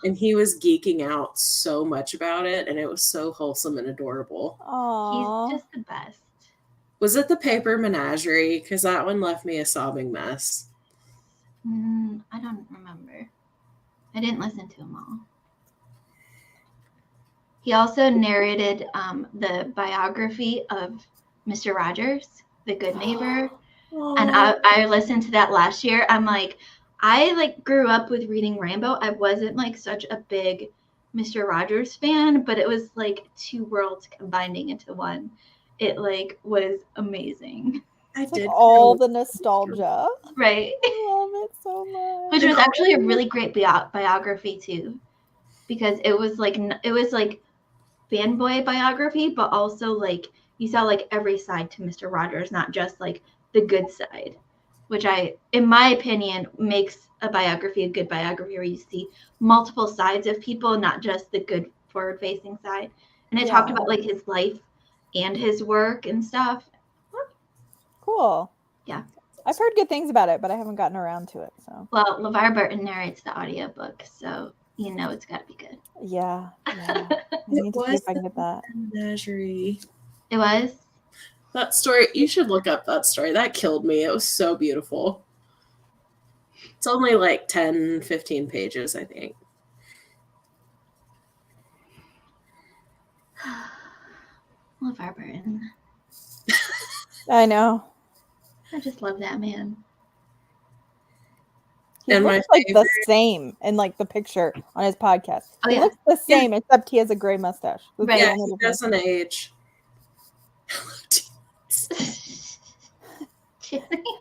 Speaker 3: and he was geeking out so much about it, and it was so wholesome and adorable.
Speaker 2: Aww.
Speaker 1: He's just the best.
Speaker 3: Was it the Paper Menagerie? Because that one left me a sobbing mess.
Speaker 1: I don't remember. I didn't listen to them all. He also narrated the biography of Mr. Rogers, the Good Neighbor. And I listened to that last year. I'm like, I like grew up with Reading Rainbow. I wasn't like such a big Mr. Rogers fan, but it was like two worlds combining into one. It like was amazing.
Speaker 3: I
Speaker 2: It's like
Speaker 3: did
Speaker 2: all the nostalgia.
Speaker 1: Right.
Speaker 2: I love it so much.
Speaker 1: Which was actually a really great biography too, because it was like fanboy biography, but also like you saw like every side to Mr. Rogers, not just like the good side, which in my opinion, makes a biography a good biography where you see multiple sides of people, not just the good forward-facing side. And it talked about like his life and his work and stuff.
Speaker 2: Cool.
Speaker 1: Yeah.
Speaker 2: I've heard good things about it, but I haven't gotten around to it. So.
Speaker 1: Well, LeVar Burton narrates the audiobook, so you know it's got to be good.
Speaker 2: Yeah. I need to see if I can get that.
Speaker 3: Menagerie.
Speaker 1: It was?
Speaker 3: That story, you should look up that story. That killed me. It was so beautiful. It's only like 10, 15 pages, I think.
Speaker 1: LeVar Burton.
Speaker 2: I know.
Speaker 1: I just love that man.
Speaker 2: He
Speaker 3: And
Speaker 2: looks
Speaker 3: my
Speaker 2: like the
Speaker 3: favorite-
Speaker 2: same in like the picture on his podcast.
Speaker 1: Oh,
Speaker 2: He
Speaker 1: yeah.
Speaker 2: looks the same except he has a gray mustache. That's
Speaker 1: Right.
Speaker 2: the
Speaker 3: Yeah,
Speaker 2: only
Speaker 3: he
Speaker 2: difference.
Speaker 3: doesn't age.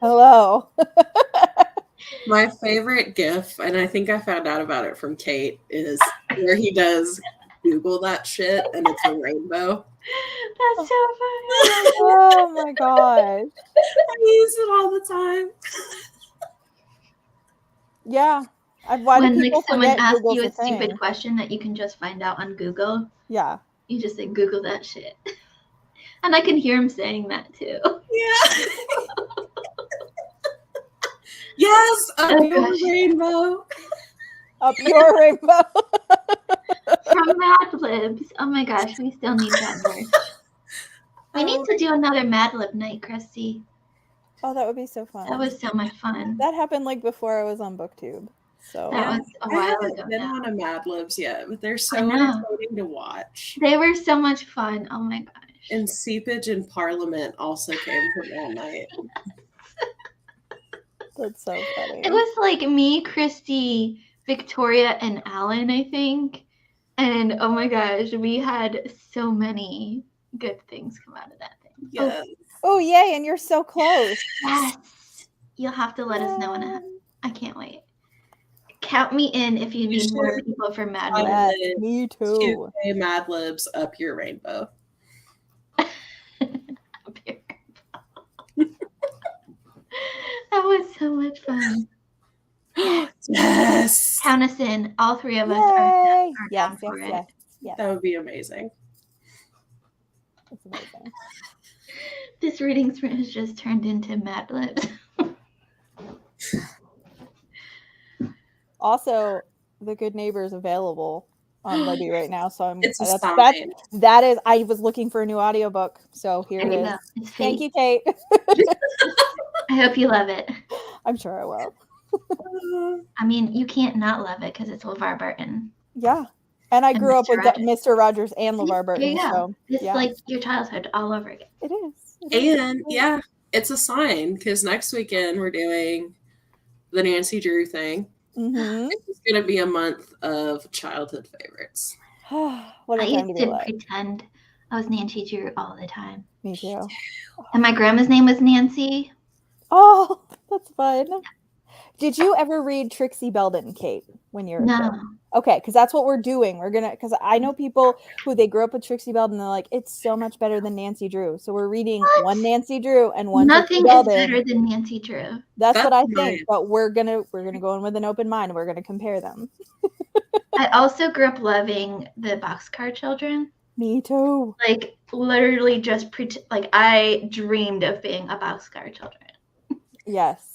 Speaker 2: Hello.
Speaker 3: My favorite GIF, and I think I found out about it from Kate, is where he does Google that shit and it's a rainbow.
Speaker 1: That's so funny.
Speaker 2: Oh my gosh.
Speaker 3: I use it all the time.
Speaker 2: Yeah. Why
Speaker 1: When
Speaker 2: do
Speaker 1: like
Speaker 2: people
Speaker 1: someone
Speaker 2: forget
Speaker 1: asks
Speaker 2: Google's
Speaker 1: you
Speaker 2: a
Speaker 1: a stupid
Speaker 2: thing?
Speaker 1: question that you can just find out on Google,
Speaker 2: Yeah.
Speaker 1: you just say Google that shit. And I can hear him saying that too.
Speaker 3: Yeah. Yes, up
Speaker 1: Oh,
Speaker 3: your
Speaker 1: gosh.
Speaker 3: rainbow.
Speaker 2: Up your rainbow.
Speaker 1: from Mad Libs. Oh my gosh, we still need that merch. We need to do another Mad Lib night, Christy.
Speaker 2: Oh, that would be so fun.
Speaker 1: That was so much fun.
Speaker 2: That happened like before I was on BookTube. So
Speaker 1: That was a while
Speaker 3: I haven't
Speaker 1: ago
Speaker 3: been
Speaker 1: now.
Speaker 3: on a Mad Libs yet, but they're so
Speaker 1: know.
Speaker 3: entertaining to watch.
Speaker 1: They were so much fun. Oh my gosh.
Speaker 3: And Seepage in Parliament also came from all night.
Speaker 2: that's so funny.
Speaker 1: It was like me, Christy, Victoria, and Alan, I think. And oh my gosh, we had so many good things come out of that thing.
Speaker 3: Yes.
Speaker 2: Oh yay, and you're so close.
Speaker 1: Yes. You'll have to let us know when it happens. I can't wait. Count me in if you need more people for Mad Libs.
Speaker 2: Yes, me too.
Speaker 3: 2K Mad Libs up your rainbow.
Speaker 1: That was so much fun.
Speaker 3: Yes.
Speaker 1: Count us in. All three of us
Speaker 2: Yay!
Speaker 1: are
Speaker 2: Yes,
Speaker 1: down for it.
Speaker 2: yes.
Speaker 3: That would be amazing.
Speaker 2: That's amazing.
Speaker 1: This reading sprint has just turned into Mad Libs.
Speaker 2: Also, The Good Neighbor is available on Libby right now, so I'm.
Speaker 3: It's a
Speaker 2: that is. I was looking for a new audiobook, so here it is.
Speaker 1: It's
Speaker 2: Thank
Speaker 1: fate.
Speaker 2: you, Kate.
Speaker 1: I hope you love it.
Speaker 2: I'm sure I will.
Speaker 1: I mean, you can't not love it because it's LeVar Burton.
Speaker 2: Yeah, and I
Speaker 1: And
Speaker 2: grew up
Speaker 1: Mr.
Speaker 2: with
Speaker 1: Rogers.
Speaker 2: Mr. Rogers and
Speaker 1: See,
Speaker 2: LeVar
Speaker 1: there
Speaker 2: Burton,
Speaker 1: you go.
Speaker 2: so
Speaker 1: It's
Speaker 2: yeah,
Speaker 1: like your childhood all over again.
Speaker 2: it is.
Speaker 3: And yeah, it's a sign because next weekend we're doing the Nancy Drew thing.
Speaker 2: Mm-hmm.
Speaker 3: It's going to be a month of childhood favorites.
Speaker 2: What a
Speaker 1: I
Speaker 2: time to
Speaker 1: used
Speaker 2: be
Speaker 1: to
Speaker 2: alive.
Speaker 1: pretend I was Nancy Drew all the time.
Speaker 2: Me too.
Speaker 1: And my grandma's name was Nancy.
Speaker 2: Oh, that's fun. Did you ever read Trixie Belden, Kate, when you were a
Speaker 1: No.
Speaker 2: kid? Okay, because that's what we're doing. Because I know people who they grew up with Trixie Belden, and they're like, it's so much better than Nancy Drew. So we're reading
Speaker 1: What?
Speaker 2: one Nancy Drew and one
Speaker 1: Nothing
Speaker 2: Trixie
Speaker 1: is
Speaker 2: Belden.
Speaker 1: better than Nancy Drew.
Speaker 2: That's what I think.
Speaker 3: nice.
Speaker 2: But we're gonna go in with an open mind. We're gonna compare them.
Speaker 1: I also grew up loving the Boxcar Children.
Speaker 2: Me too.
Speaker 1: Like literally just I dreamed of being a Boxcar Children.
Speaker 2: Yes.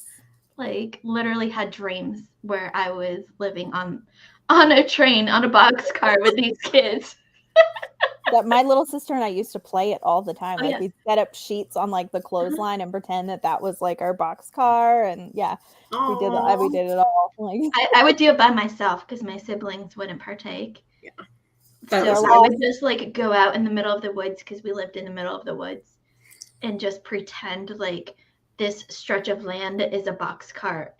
Speaker 1: Like literally had dreams where I was living on a train on a boxcar with these kids.
Speaker 2: That my little sister and I used to play it all the time.
Speaker 1: Oh,
Speaker 2: Like
Speaker 1: yeah.
Speaker 2: we'd set up sheets on like the clothesline and pretend that was like our boxcar, and yeah, we did it all. Like
Speaker 1: I would do it by myself because my siblings wouldn't partake.
Speaker 3: That
Speaker 1: So
Speaker 3: was
Speaker 1: I would just like go out in the middle of the woods because we lived in the middle of the woods and just pretend like this stretch of land is a boxcar.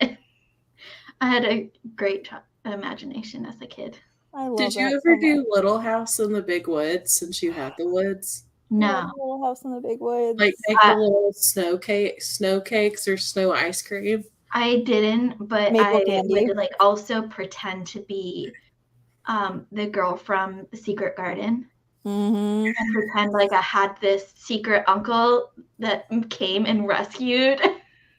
Speaker 1: I had a great imagination as a kid.
Speaker 2: I love
Speaker 3: Did you
Speaker 2: that
Speaker 3: ever
Speaker 2: so
Speaker 3: do
Speaker 2: much.
Speaker 3: Little House in the Big Woods since you had the woods?
Speaker 1: No,
Speaker 2: Little House in the Big Woods.
Speaker 3: Like make the little snow cakes or snow ice cream?
Speaker 1: I didn't, but
Speaker 2: Maple
Speaker 1: I
Speaker 2: candy.
Speaker 1: would like also pretend to be the girl from The Secret Garden
Speaker 2: Mm-hmm.
Speaker 1: and pretend like I had this secret uncle that came and rescued.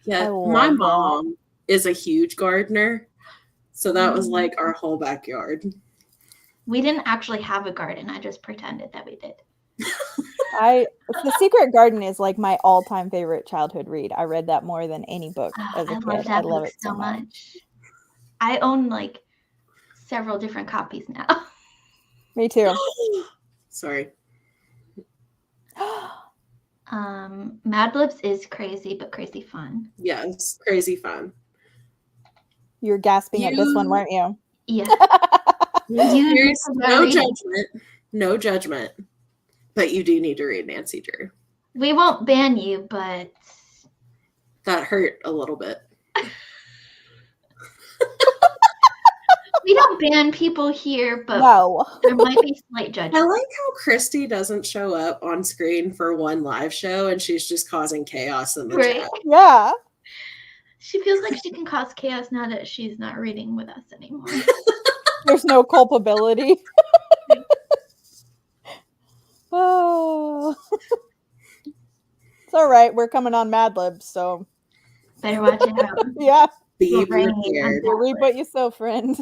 Speaker 3: Yeah,
Speaker 2: I love
Speaker 3: my
Speaker 2: that.
Speaker 3: mom is a huge gardener, so that was like our whole backyard.
Speaker 1: We didn't actually have a garden. I just pretended that we did.
Speaker 2: The Secret Garden is like my all-time favorite childhood read. I read that more than any book as a
Speaker 1: I
Speaker 2: kid.
Speaker 1: love that
Speaker 2: I love
Speaker 1: book
Speaker 2: it so much.
Speaker 1: I own like several different copies now.
Speaker 2: Me too.
Speaker 3: Sorry.
Speaker 1: Mad Libs is crazy, but crazy fun.
Speaker 3: Yes, crazy fun.
Speaker 2: You were gasping at this one, weren't you?
Speaker 1: Yeah.
Speaker 3: There's no
Speaker 1: read it.
Speaker 3: judgment. No judgment. But you do need to read Nancy Drew.
Speaker 1: We won't ban you, but
Speaker 3: That hurt a little bit.
Speaker 1: we don't ban people here, but
Speaker 2: No.
Speaker 1: there might be slight
Speaker 3: I
Speaker 1: judgment.
Speaker 3: like how Christy doesn't show up on screen for one live show and she's just causing chaos in the
Speaker 1: Right.
Speaker 3: chat.
Speaker 2: Yeah.
Speaker 1: She feels like she can cause chaos now that she's not reading with us anymore.
Speaker 2: There's no culpability. Oh. It's all right. We're coming on Mad Libs, so
Speaker 1: Better watch it out.
Speaker 2: yeah.
Speaker 3: Be
Speaker 1: Right.
Speaker 3: prepared.
Speaker 2: You read what you sow, friend.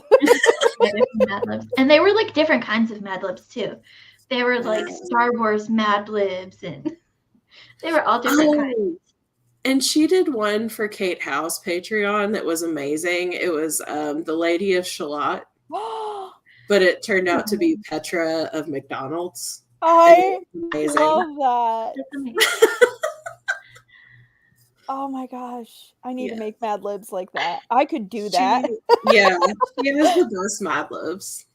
Speaker 1: Mad Libs. And they were like different kinds of Mad Libs too. They were like Star Wars Mad Libs, and they were all different kinds.
Speaker 3: Oh, and she did one for Kate House Patreon that was amazing. It was The Lady of Shalott. but it turned out to be Petra of McDonald's.
Speaker 2: I
Speaker 3: Amazing.
Speaker 2: love that.
Speaker 1: That's amazing.
Speaker 2: Oh my gosh. I need to
Speaker 3: Yeah.
Speaker 2: make Mad Libs like that. I could do that.
Speaker 3: Yeah, she has the best Mad Libs.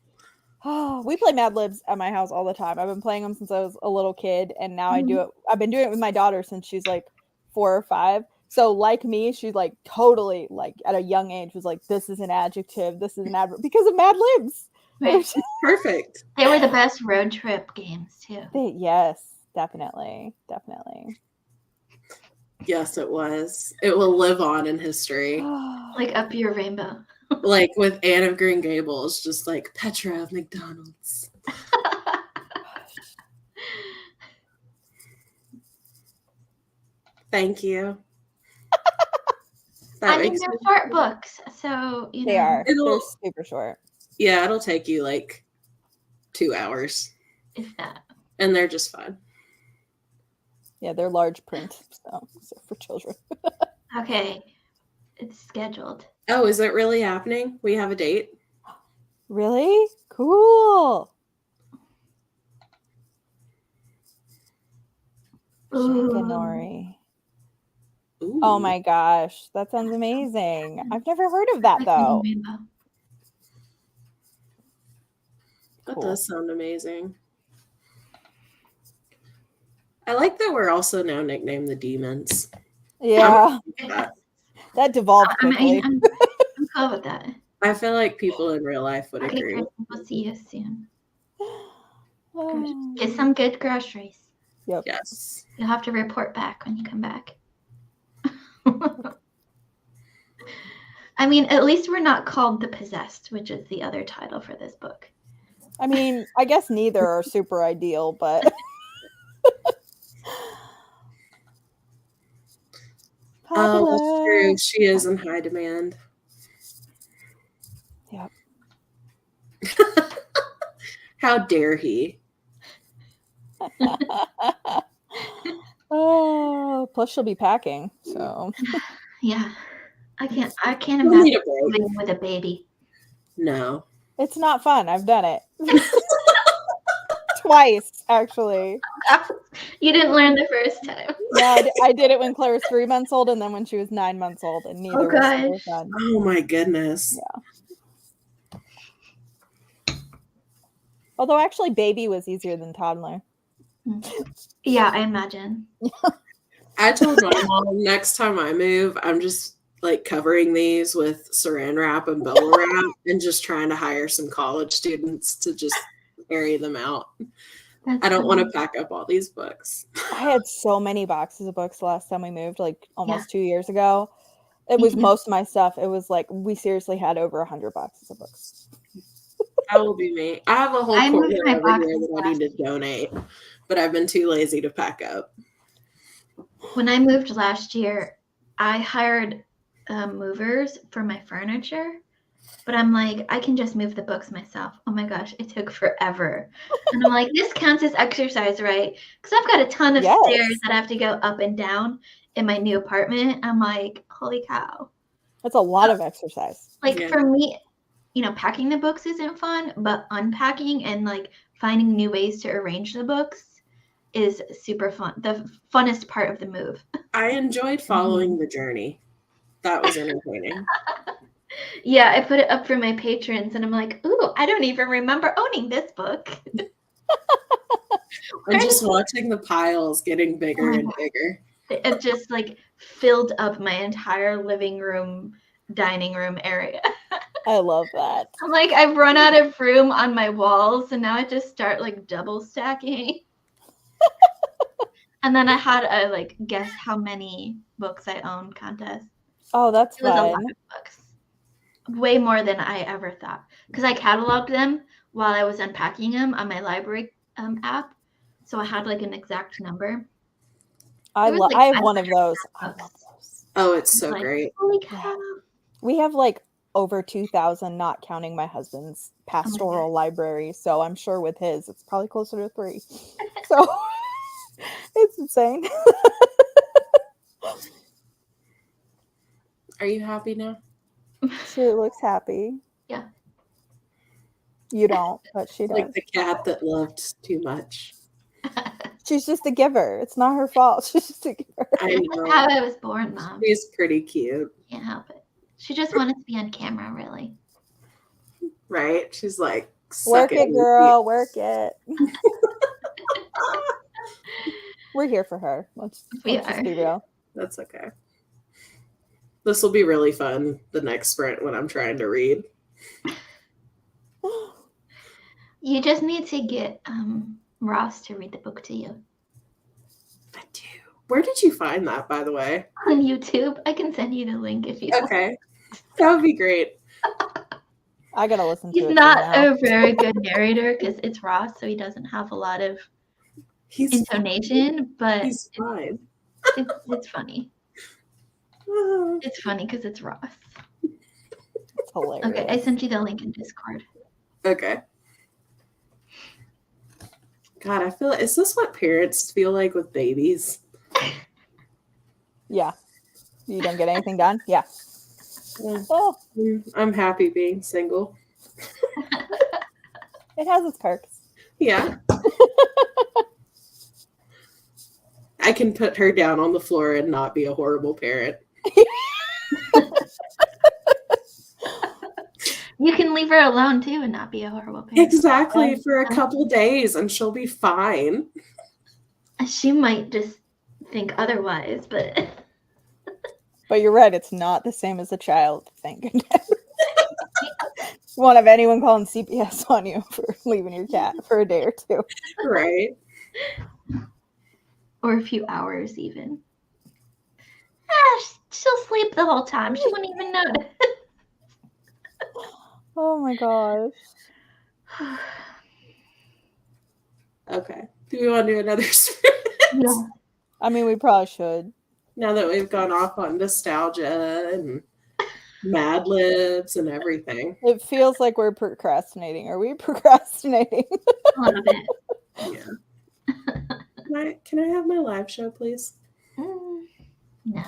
Speaker 2: We play Mad Libs at my house all the time. I've been playing them since I was a little kid, and now I do it. I've been doing it with my daughter since she's like 4 or 5. So like me, she's like totally like at a young age was like, this is an adjective, this is an adverb because of Mad Libs.
Speaker 1: Right.
Speaker 3: Perfect.
Speaker 1: They were the best road trip games too.
Speaker 2: Yes, definitely.
Speaker 3: Yes, it was. It will live on in history.
Speaker 1: Like Up Your Rainbow.
Speaker 3: Like with Anne of Green Gables, just like Petra of McDonald's. Thank you.
Speaker 1: I mean, they're short books, so you know.
Speaker 2: They are. They're
Speaker 3: It'll-
Speaker 2: super short.
Speaker 3: Yeah, it'll take you like 2 hours,
Speaker 1: If that.
Speaker 3: and they're just fun.
Speaker 2: Yeah, they're large print, so for children.
Speaker 1: Okay, it's scheduled.
Speaker 3: Oh, is it really happening? We have a date?
Speaker 2: Really? Cool. Shakanori.
Speaker 3: Ooh.
Speaker 2: Oh my gosh, that sounds amazing. I've never heard of that
Speaker 1: Like
Speaker 2: though.
Speaker 1: Reading Rainbow.
Speaker 3: That
Speaker 2: Cool.
Speaker 3: does sound amazing. I like that we're also now nicknamed the Demons.
Speaker 2: Yeah,
Speaker 3: That-
Speaker 2: that devolved
Speaker 1: I
Speaker 2: quickly.
Speaker 1: mean, I'm cool with that.
Speaker 3: I feel like people in real life would
Speaker 1: Okay,
Speaker 3: agree.
Speaker 1: Chris, we'll see you soon.
Speaker 2: Oh.
Speaker 1: Get some good groceries.
Speaker 2: Yep.
Speaker 3: Yes.
Speaker 1: You'll have to report back when you come back. I mean, at least we're not called The Possessed, which is the other title for this book.
Speaker 2: I mean, I guess neither are super ideal, but
Speaker 3: Oh, that's true.
Speaker 2: popular.
Speaker 3: She is in high demand.
Speaker 2: Yep.
Speaker 3: How dare he?
Speaker 2: Oh, plus she'll be packing, so
Speaker 1: Yeah, I can't
Speaker 3: We'll need
Speaker 1: imagine
Speaker 3: a break.
Speaker 1: living with a baby.
Speaker 3: No.
Speaker 2: it's not fun. I've done it twice, actually.
Speaker 1: You didn't learn the first time.
Speaker 2: Yeah, I did it when Claire was 3 months old, and then when she was 9 months old, and neither was super
Speaker 1: gosh.
Speaker 2: fun.
Speaker 3: Oh my goodness.
Speaker 2: Although actually, baby was easier than toddler.
Speaker 1: Yeah, I imagine.
Speaker 3: I told my mom next time I move, I'm just like covering these with saran wrap and bubble wrap and just trying to hire some college students to just carry them out.
Speaker 1: That's
Speaker 3: I don't want to
Speaker 1: funny.
Speaker 3: pack up all these books.
Speaker 2: I had so many boxes of books the last time we moved, like almost
Speaker 1: Yeah.
Speaker 2: 2 years ago. It
Speaker 1: Me
Speaker 2: was
Speaker 1: too.
Speaker 2: most of my stuff. It was like we seriously had over 100 boxes of books.
Speaker 3: That will be me. I have a whole
Speaker 1: I moved
Speaker 3: corner
Speaker 1: my
Speaker 3: over
Speaker 1: boxes
Speaker 3: here that I need to donate, but I've been too lazy to pack up.
Speaker 1: When I moved last year, I hired movers for my furniture, but I'm like, I can just move the books myself. Oh my gosh, it took forever. And I'm like, this counts as exercise, right? Because I've got a ton of
Speaker 2: Yes.
Speaker 1: stairs that I have to go up and down in my new apartment. I'm like, holy cow.
Speaker 2: That's a lot of exercise.
Speaker 1: Like
Speaker 3: Yeah.
Speaker 1: for me, you know, packing the books isn't fun, but unpacking and like finding new ways to arrange the books is super fun. The funnest part of the move.
Speaker 3: I enjoyed following the journey. That was entertaining.
Speaker 1: Yeah, I put it up for my patrons and I'm like, ooh, I don't even remember owning this book.
Speaker 3: And just watching the piles getting bigger and bigger.
Speaker 1: It just like filled up my entire living room, dining room area.
Speaker 2: I love that.
Speaker 1: I'm like, I've run out of room on my walls, and now I just start like double stacking. And then I had a like guess how many books I own contest.
Speaker 2: Oh, that's
Speaker 1: It was a lot
Speaker 2: fun.
Speaker 1: of books, way more than I ever thought, because I cataloged them while I was unpacking them on my library app, so I had like an exact number.
Speaker 2: I
Speaker 1: There was, like,
Speaker 2: I have one of
Speaker 1: 500
Speaker 2: those. I
Speaker 1: books.
Speaker 2: love those.
Speaker 3: Oh, it's so
Speaker 1: Like,
Speaker 3: great.
Speaker 1: holy cow!
Speaker 2: We have like over 2,000, not counting my husband's pastoral library. So I'm sure with his, it's probably closer to 3. So it's insane.
Speaker 3: Are you happy now?
Speaker 2: She looks happy.
Speaker 1: Yeah.
Speaker 2: You don't, but she does.
Speaker 3: Like the cat that loved too much.
Speaker 2: She's just a giver. It's not her fault. She's just a giver.
Speaker 3: I know.
Speaker 1: That's how I was born, Mom.
Speaker 3: She's pretty cute.
Speaker 1: Can't help it. She just wanted to be on camera, really.
Speaker 3: Right? She's like,
Speaker 2: Work it, girl. Work it. We're here for her. Let's just be real.
Speaker 3: That's okay. This will be really fun the next sprint when I'm trying to read.
Speaker 1: You just need to get Ross to read the book to you.
Speaker 3: I do. Where did you find that, by the way?
Speaker 1: On YouTube. I can send you the link if you want.
Speaker 3: Okay. That would be great.
Speaker 2: I gotta listen to it.
Speaker 1: He's not a very good narrator because it's Ross, so he doesn't have a lot of intonation, but
Speaker 3: he's fine.
Speaker 1: It's funny. It's funny because it's Ross.
Speaker 2: It's hilarious.
Speaker 1: Okay, I sent you the link in Discord.
Speaker 3: Okay. God, I feel like, is this what parents feel like with babies?
Speaker 2: Yeah. You don't get anything done? Yeah. Oh.
Speaker 3: I'm happy being single.
Speaker 2: It has its perks.
Speaker 3: Yeah. I can put her down on the floor and not be a horrible parent.
Speaker 1: You can leave her alone too and not be a horrible parent.
Speaker 3: Exactly, for a couple days and she'll be fine. She
Speaker 1: might just think otherwise, but...
Speaker 2: But you're right, it's not the same as a child, thank goodness. You won't have anyone calling CPS on you for leaving your cat for a day or two.
Speaker 3: Right.
Speaker 1: Or a few hours even. She'll sleep the whole time. She wouldn't even notice.
Speaker 2: Oh my gosh.
Speaker 3: Okay. Do we want to do another sprint?
Speaker 1: Yeah.
Speaker 2: I mean, we probably should.
Speaker 3: Now that we've gone off on nostalgia and Mad Libs and everything.
Speaker 2: It feels like we're procrastinating. Are we procrastinating?
Speaker 1: A little bit.
Speaker 3: Yeah. Can I have my live show, please?
Speaker 1: No.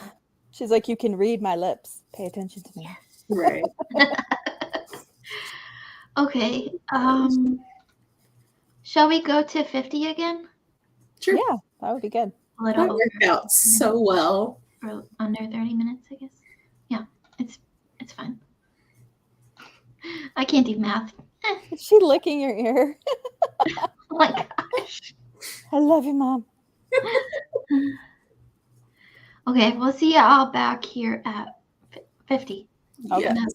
Speaker 2: She's like, you can read my lips. Pay attention to me.
Speaker 3: Right.
Speaker 1: Okay. Shall we go to 50 again?
Speaker 3: Sure.
Speaker 2: Yeah, that would be good.
Speaker 3: That worked out so well.
Speaker 1: Or under 30 minutes, I guess. Yeah, it's fine. I can't do math.
Speaker 2: Is she licking your ear?
Speaker 1: Oh my gosh.
Speaker 2: I love you, Mom.
Speaker 1: Okay, we'll see you all back here at 50.
Speaker 2: Okay.
Speaker 3: Yes.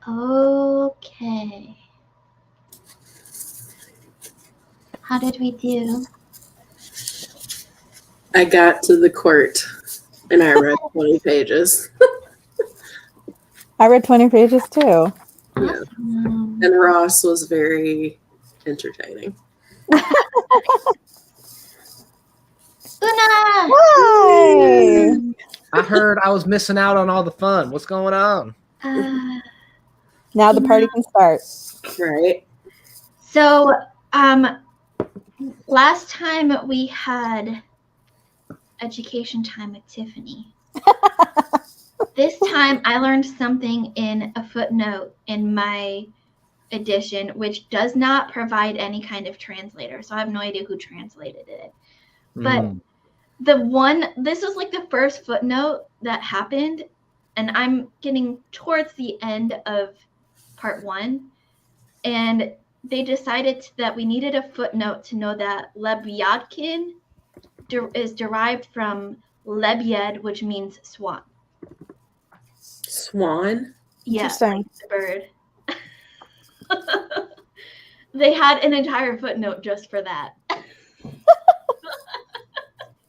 Speaker 1: Okay. How did we do?
Speaker 3: I got to the court and I read 20 pages.
Speaker 2: I read 20 pages too.
Speaker 3: Yeah.
Speaker 1: Awesome.
Speaker 3: And Ross was very entertaining.
Speaker 1: Una!
Speaker 2: Hi!
Speaker 4: I heard I was missing out on all the fun. What's going on?
Speaker 2: Now the party can start.
Speaker 3: Right?
Speaker 1: So, last time we had education time with Tiffany. This time I learned something in a footnote in my edition, which does not provide any kind of translator. So I have no idea who translated it. But this was like the first footnote that happened, and I'm getting towards the end of part 1, and they decided that we needed a footnote to know that Lebyadkin is derived from Lebyed, which means swan.
Speaker 3: Swan?
Speaker 1: Yeah,
Speaker 2: Interesting.
Speaker 1: like the bird. They had an entire footnote just for that.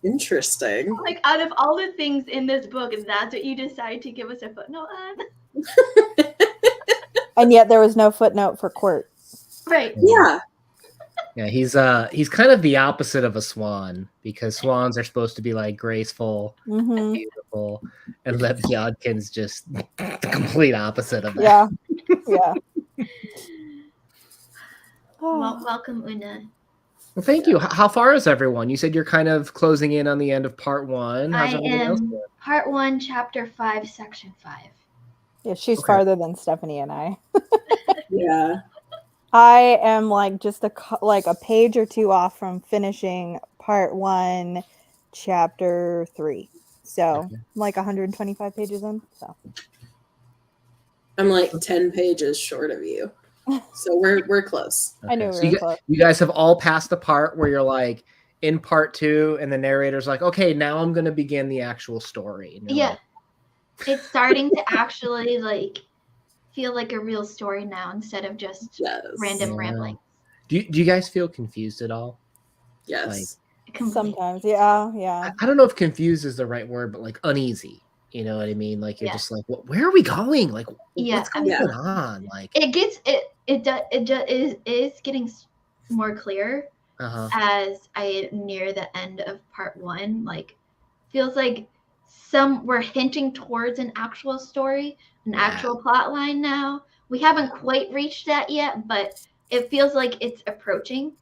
Speaker 3: Interesting.
Speaker 1: Like, out of all the things in this book, that's what you decide to give us a footnote on?
Speaker 2: And yet there was no footnote for court.
Speaker 1: Right.
Speaker 3: Yeah.
Speaker 4: Yeah, he's kind of the opposite of a swan, because swans are supposed to be like graceful and
Speaker 2: Mm-hmm.
Speaker 4: beautiful, and Lebyadkin's just the complete opposite of that.
Speaker 2: Yeah.
Speaker 1: Well, welcome, Una.
Speaker 4: Well, thank you. How far is everyone? You said you're kind of closing in on the end of part 1. How's
Speaker 1: I
Speaker 4: everyone else
Speaker 1: am
Speaker 4: doing?
Speaker 1: part 1, chapter 5, section 5.
Speaker 2: Yeah, she's
Speaker 4: Okay.
Speaker 2: farther than Stephanie and I.
Speaker 3: Yeah.
Speaker 2: I am like just a page or two off from finishing part 1, chapter 3. So
Speaker 4: Okay.
Speaker 2: like 125 pages in. So
Speaker 3: I'm like 10 pages short of you. So we're close.
Speaker 2: I knew
Speaker 4: Okay.
Speaker 2: we were close.
Speaker 4: You guys have all passed the part where you're like in part 2, and the narrator's like, okay, now I'm going to begin the actual story. And you're
Speaker 1: Yeah.
Speaker 4: like,
Speaker 1: It's starting to actually like feel like a real story now instead of just
Speaker 3: Yes.
Speaker 1: random
Speaker 4: Yeah.
Speaker 1: rambling.
Speaker 4: Do you guys feel confused at all?
Speaker 3: Yes.
Speaker 1: Completely.
Speaker 2: Sometimes. Yeah.
Speaker 4: I don't know if confused is the right word, but like uneasy. You know what I mean? Like you're
Speaker 1: Yeah.
Speaker 4: just like, where are we going? Like,
Speaker 1: Yeah,
Speaker 4: what's going
Speaker 3: absolutely.
Speaker 4: on? Like,
Speaker 1: it is getting more clear as I near the end of part 1. Like, feels like we're hinting towards an actual story, an actual plot line now. We haven't quite reached that yet, but it feels like it's approaching.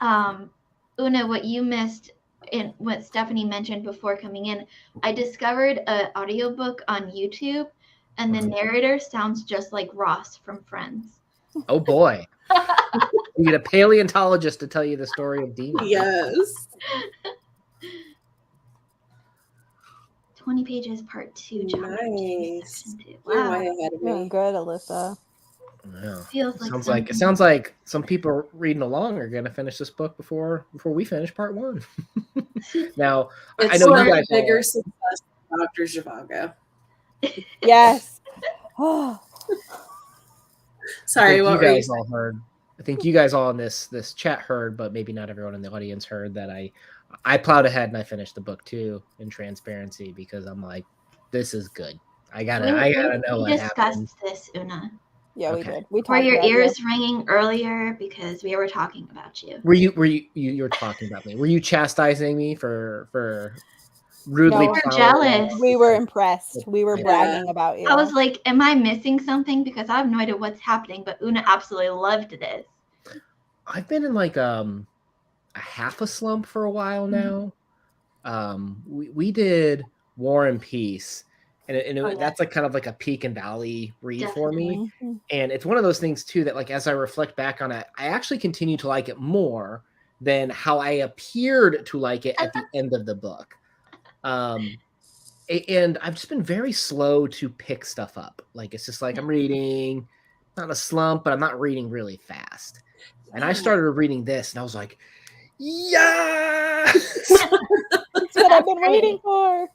Speaker 1: Una, what you missed and what Stephanie mentioned before coming in, I discovered an audiobook on YouTube, and the narrator sounds just like Ross from Friends.
Speaker 4: Oh boy. You get a paleontologist to tell you the story of demons.
Speaker 3: Yes.
Speaker 1: 20 pages, part 2, chapter 2,
Speaker 3: Nice.
Speaker 1: section 2.
Speaker 3: You're
Speaker 1: Wow.
Speaker 3: way ahead of
Speaker 2: Doing
Speaker 3: me.
Speaker 2: good, Alyssa.
Speaker 4: Yeah.
Speaker 1: Feels like
Speaker 4: It sounds like some people reading along are going to finish this book before we finish part 1. Now,
Speaker 3: It's
Speaker 4: I know you
Speaker 3: a
Speaker 4: guys
Speaker 3: bigger success than Dr. Zhivago.
Speaker 2: Yes.
Speaker 3: Sorry, what were you
Speaker 4: guys
Speaker 3: saying?
Speaker 4: all heard. I think you guys all in this chat heard, but maybe not everyone in the audience heard that I plowed ahead and I finished the book too in transparency, because I'm like, this is good. I gotta know what happened.
Speaker 1: We discussed this, Una.
Speaker 2: Yeah, we
Speaker 4: Okay.
Speaker 2: did. We
Speaker 1: Were
Speaker 2: talked
Speaker 1: your
Speaker 2: about
Speaker 1: ears ringing earlier because we were talking about you?
Speaker 4: Were you talking about me? Were you chastising me for rudely?
Speaker 2: No,
Speaker 1: We were
Speaker 4: plowing
Speaker 1: jealous.
Speaker 4: along?
Speaker 2: We were impressed. We were
Speaker 4: Yeah.
Speaker 2: bragging about you.
Speaker 1: I was like, am I missing something? Because I have no idea what's happening, but Una absolutely loved this.
Speaker 4: I've been in like a half a slump for a while now. We did War and Peace, and that's like kind of like a peak and valley read for me.
Speaker 2: Mhm.
Speaker 4: And it's one of those things too that, like, as I reflect back on it, I actually continue to like it more than how I appeared to like it at the end of the book. And I've just been very slow to pick stuff up. Like, it's just like I'm reading, not a slump, but I'm not reading really fast. And I started reading this, and I was like, yes!
Speaker 2: That's what I've been waiting for.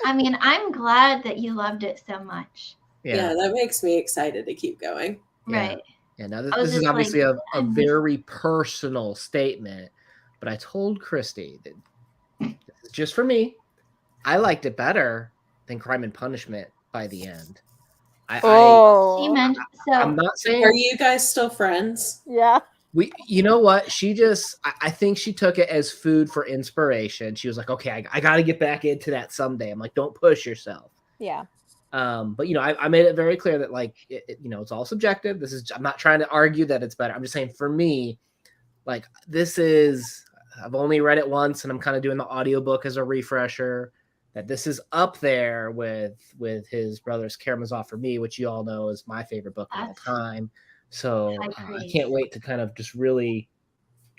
Speaker 1: I mean, I'm glad that you loved it so much.
Speaker 3: Yeah, that makes me excited to keep going.
Speaker 1: Right.
Speaker 4: Yeah, now this is obviously a very personal statement, but I told Christy that this is just for me. I liked it better than Crime and Punishment by the end.
Speaker 2: Oh,
Speaker 4: I'm not saying.
Speaker 3: Are you guys still friends?
Speaker 2: Yeah.
Speaker 4: You know what? She just, I think she took it as food for inspiration. She was like, okay, I got to get back into that someday. I'm like, don't push yourself.
Speaker 2: Yeah.
Speaker 4: But you know, I made it very clear that like, you know, it's all subjective. I'm not trying to argue that it's better. I'm just saying for me, like I've only read it once and I'm kind of doing the audiobook as a refresher, that this is up there with his brothers Karamazov for me, which you all know is my favorite book of all time. So I can't wait to kind of just really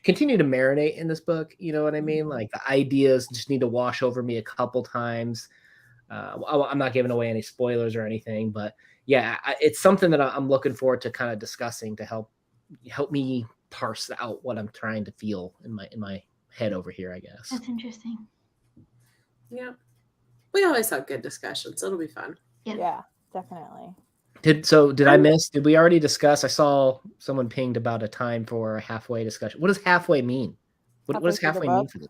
Speaker 4: continue to marinate in this book. You know what I mean? Like the ideas just need to wash over me a couple times. I'm not giving away any spoilers or anything, but yeah, it's something that I'm looking forward to kind of discussing to help me parse out what I'm trying to feel in my head over here, I guess.
Speaker 1: That's interesting.
Speaker 3: Yeah. We always have good discussions. It'll be fun.
Speaker 2: Yeah, definitely.
Speaker 4: Did I miss? Did we already discuss? I saw someone pinged about a time for a halfway discussion. What does halfway mean? What does halfway mean for this?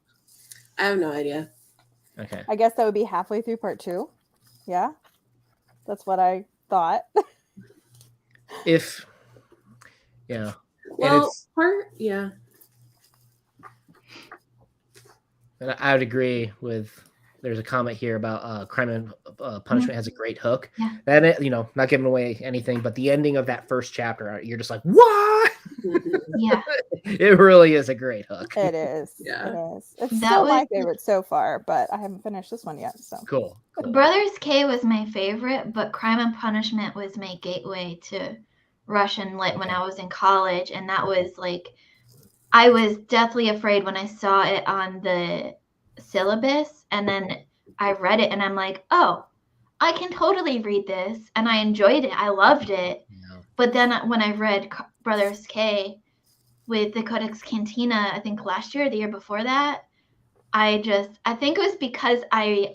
Speaker 3: I have no idea.
Speaker 4: Okay.
Speaker 2: I guess that would be halfway through part 2. Yeah. That's what I thought.
Speaker 3: Well,
Speaker 4: And I would agree with. There's a comment here about Crime and Punishment has a great hook.
Speaker 1: Yeah.
Speaker 4: That, you know, not giving away anything, but the ending of that first chapter, you're just like, what?
Speaker 1: Yeah.
Speaker 4: It really is a great hook.
Speaker 2: It is.
Speaker 3: Yeah.
Speaker 2: It is. It's still my favorite so far, but I haven't finished this one yet. So
Speaker 4: cool.
Speaker 1: Brothers K was my favorite, but Crime and Punishment was my gateway to Russian lit when I was in college, and that was like, I was deathly afraid when I saw it on the syllabus, and then I read it and I'm like, oh, I can totally read this, and I enjoyed it. I loved it. Yeah. But then when I read Brothers K with the Codex Cantina, I think last year or the year before that, I think it was because I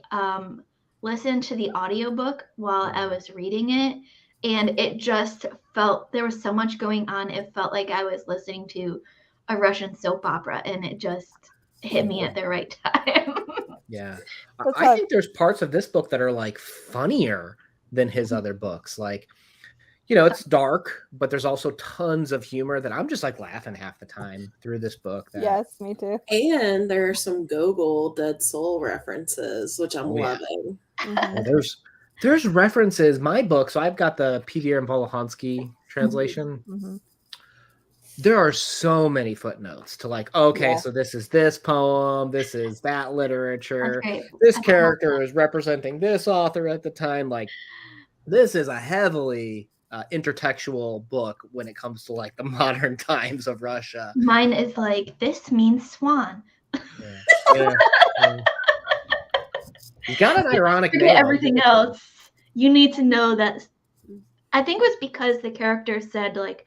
Speaker 1: listened to the audiobook while I was reading it, and it just felt, there was so much going on. It felt like I was listening to a Russian soap opera, and it just hit me at the right time.
Speaker 4: Yeah. I think there's parts of this book that are like funnier than his other books. Like, you know, it's dark, but there's also tons of humor that I'm just like laughing half the time through this book.
Speaker 2: Yes, me too.
Speaker 3: And there are some Gogol Dead Soul references, which I'm loving.
Speaker 2: Mm-hmm.
Speaker 4: Well, there's references. My book, so I've got the Peter and Volohansky translation.
Speaker 2: Mm-hmm.
Speaker 4: There are so many footnotes to like, okay, so this is this poem, this is that literature, this character is representing this author at the time. Like, this is a heavily intertextual book when it comes to like the modern times of Russia.
Speaker 1: Mine is like, this means swan.
Speaker 4: Yeah. You got an ironic name.
Speaker 1: Everything else, you need to know that. I think it was because the character said like,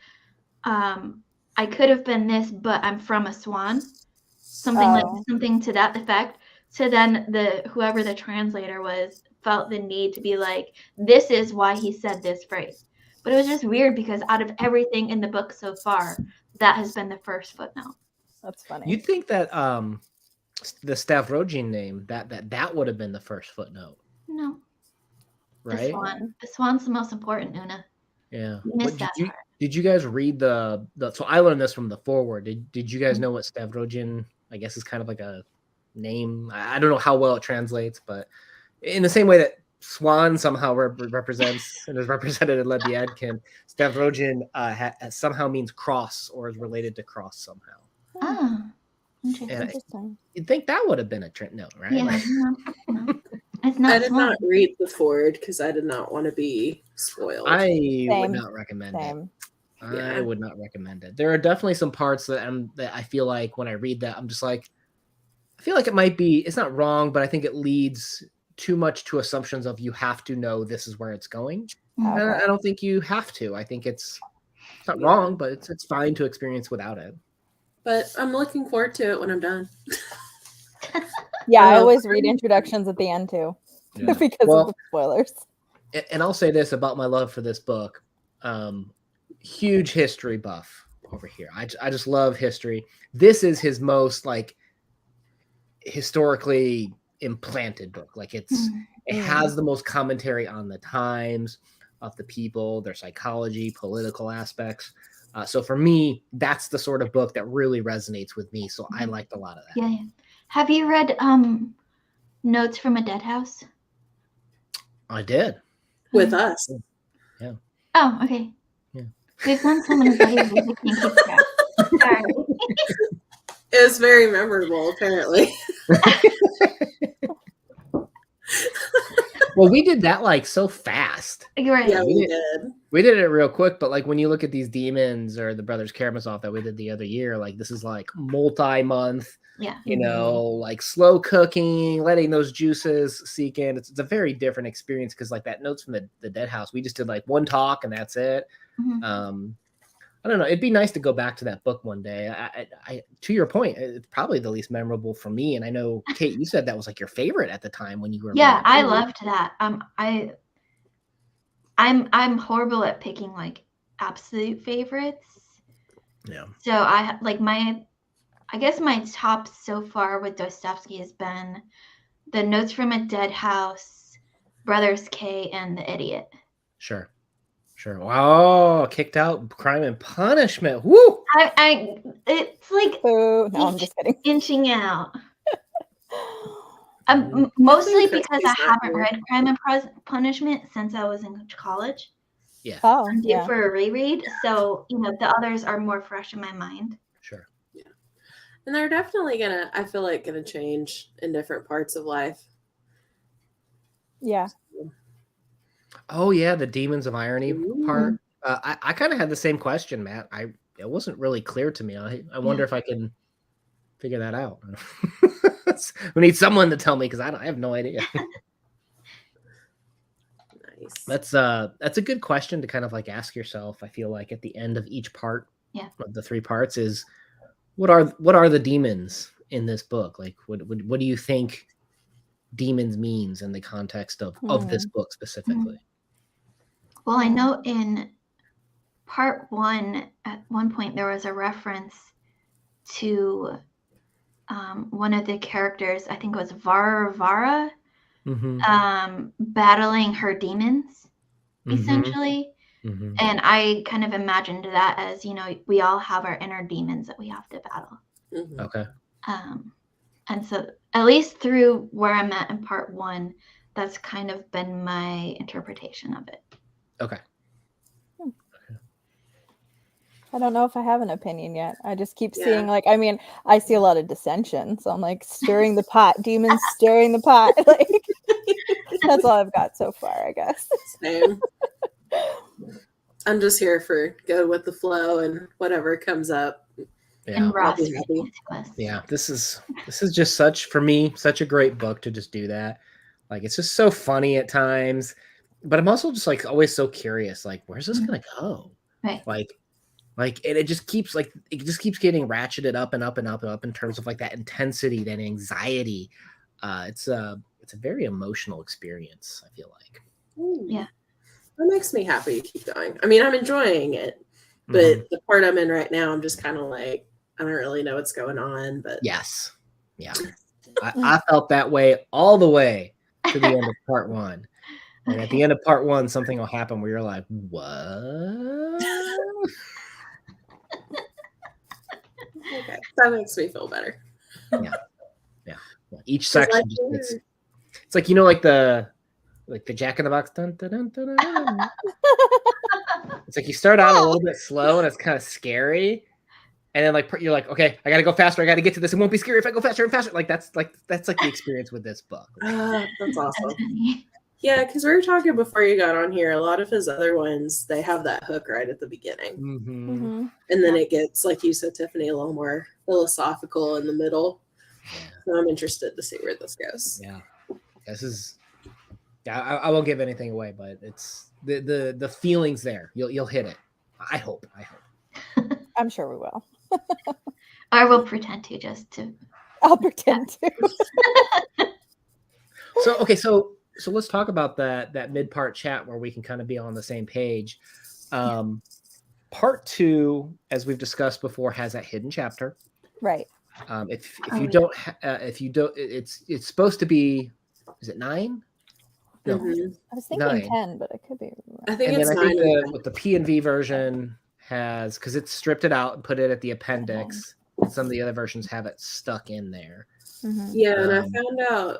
Speaker 1: I could have been this, but I'm from a swan. Something to that effect. So then whoever the translator was felt the need to be like, this is why he said this phrase. But it was just weird because out of everything in the book so far, that has been the first footnote.
Speaker 2: That's funny.
Speaker 4: You'd think that the Stavrogin name, that would have been the first footnote.
Speaker 1: No.
Speaker 4: Right?
Speaker 1: The swan's the most important, Una.
Speaker 4: Yeah.
Speaker 1: Missed that part.
Speaker 4: Did you guys read the so I learned this from the foreword. Did you guys know what Stavrogin, I guess, is kind of like a name? I don't know how well it translates, but in the same way that swan somehow represents and is represented in Lebyadkin, Stavrogin somehow means cross or is related to cross somehow.
Speaker 1: Oh, interesting.
Speaker 2: Interesting.
Speaker 4: You'd think that would have been a note, right?
Speaker 1: Yeah,
Speaker 4: Like,
Speaker 1: no. It's not
Speaker 3: I did not read the foreword because I did not want to be spoiled.
Speaker 4: I would not recommend it.
Speaker 3: Yeah.
Speaker 4: I would not recommend it. There are definitely some parts that I feel like when I read that, I'm just like, I feel like it might be, it's not wrong, but I think it leads too much to assumptions of you have to know this is where it's going.
Speaker 2: Okay.
Speaker 4: I don't think you have to. I think it's not wrong, but it's fine to experience without it.
Speaker 3: But I'm looking forward to it when I'm done.
Speaker 2: Yeah, I always read introductions at the end too, because of the spoilers.
Speaker 4: And I'll say this about my love for this book. Huge history buff over here. I just love history. This is his most like historically implanted book. Like it has the most commentary on the times, of the people, their psychology, political aspects. So for me, that's the sort of book that really resonates with me. So I liked a lot of that.
Speaker 1: Yeah. Have you read Notes from a Dead House?
Speaker 4: I did.
Speaker 3: With us.
Speaker 4: Yeah.
Speaker 1: Oh, okay.
Speaker 4: Yeah.
Speaker 1: We've done so many videos we can't keep track. Sorry.
Speaker 3: It was very memorable, apparently.
Speaker 4: Well, we did that like so fast.
Speaker 1: You're right.
Speaker 3: Yeah, we did.
Speaker 4: We did it real quick, but like when you look at these demons or the Brothers Karamazov that we did the other year, like this is like multi-month,
Speaker 1: Yeah.
Speaker 4: you know, like slow cooking, letting those juices seek in. It's a very different experience because like that Notes from the Dead House, we just did like one talk and that's it.
Speaker 1: Mhm.
Speaker 4: I don't know. It'd be nice to go back to that book one day. I to your point, it's probably the least memorable for me. And I know, Kate, you said that was like your favorite at the time when you were.
Speaker 1: Yeah, I loved that. I'm horrible at picking like absolute favorites.
Speaker 4: Yeah.
Speaker 1: So I like I guess my top so far with Dostoevsky has been The Notes from a Dead House, Brothers K, and The Idiot.
Speaker 4: Sure. Wow, kicked out, Crime and Punishment. Woo!
Speaker 1: It's like
Speaker 2: no, I'm just kidding.
Speaker 1: Inching out. Mostly because I haven't
Speaker 3: here.
Speaker 1: read Crime and Punishment since I was in college.
Speaker 4: Yeah.
Speaker 2: Oh,
Speaker 1: I'm due
Speaker 2: yeah.
Speaker 1: for a reread, so the others are more fresh in my mind.
Speaker 4: Sure.
Speaker 3: Yeah. And they're definitely I feel like gonna change in different parts of life.
Speaker 2: Yeah.
Speaker 4: Oh yeah, the Demons of Irony
Speaker 3: Ooh.
Speaker 4: part. I kind of had the same question, Matt. It wasn't really clear to me. I wonder if I can figure that out. We need someone to tell me because I have no idea.
Speaker 3: Nice.
Speaker 4: That's a good question to kind of like ask yourself. I feel like at the end of each part, of the 3 parts, is what are the demons in this book? Like what do you think demons means in the context of this book specifically?
Speaker 1: Well, I know in part 1, at one point there was a reference to one of the characters, I think it was Vara, battling her demons, essentially. And I kind of imagined that as, we all have our inner demons that we have to battle.
Speaker 4: Okay.
Speaker 1: And so at least through where I'm at in part 1, that's kind of been my interpretation of it.
Speaker 4: Okay.
Speaker 2: I don't know if I have an opinion yet. I just keep seeing I see a lot of dissension. So I'm like stirring the pot, demons stirring the pot. Like that's all I've got so far, I guess. Same.
Speaker 3: I'm just here for go with the flow and whatever comes up.
Speaker 4: Yeah.
Speaker 1: And Ross
Speaker 4: yeah, this is just such a great book to just do that. Like it's just so funny at times, but I'm also just like always so curious. Like, where's this gonna go?
Speaker 1: Right.
Speaker 4: Like, and it just keeps getting ratcheted up and up and up and up in terms of like that intensity, that anxiety. It's a very emotional experience, I feel like.
Speaker 1: Yeah.
Speaker 3: That makes me happy to keep going. I mean, I'm enjoying it, but the part I'm in right now, I'm just kind of like, I don't really know what's going on, but
Speaker 4: yes. Yeah. I felt that way all the way to the end of part 1. And at the end of part 1, something will happen where you're like, what?
Speaker 3: Okay, that makes me feel better.
Speaker 4: Yeah. Each section, it's like like the Jack in the Box. Dun, dun, dun, dun, dun. It's like you start out a little bit slow and it's kind of scary, and then like you're like, okay, I gotta go faster. I gotta get to this. It won't be scary if I go faster and faster. Like that's like the experience with this book.
Speaker 3: That's awesome. Yeah, because we were talking before you got on here. A lot of his other ones, they have that hook right at the beginning. And then it gets, like you said, Tiffany, a little more philosophical in the middle. So I'm interested to see where this goes.
Speaker 4: Yeah. This is, I won't give anything away, but it's the feelings there. You'll hit it. I hope.
Speaker 2: I'm sure we will.
Speaker 1: I will pretend to
Speaker 2: I'll pretend to.
Speaker 4: So so let's talk about that mid-part chat where we can kind of be on the same page. Part 2, as we've discussed before, has that hidden chapter.
Speaker 2: Right.
Speaker 4: If you don't, it's supposed to be, is it 9? No,
Speaker 2: I was thinking
Speaker 4: 9.
Speaker 2: 10, but it could be.
Speaker 3: I think
Speaker 4: And
Speaker 3: it's
Speaker 4: then I
Speaker 3: 9.
Speaker 4: think with the P&V version has, because it's stripped it out and put it at the appendix. And some of the other versions have it stuck in there.
Speaker 3: Yeah, and I found out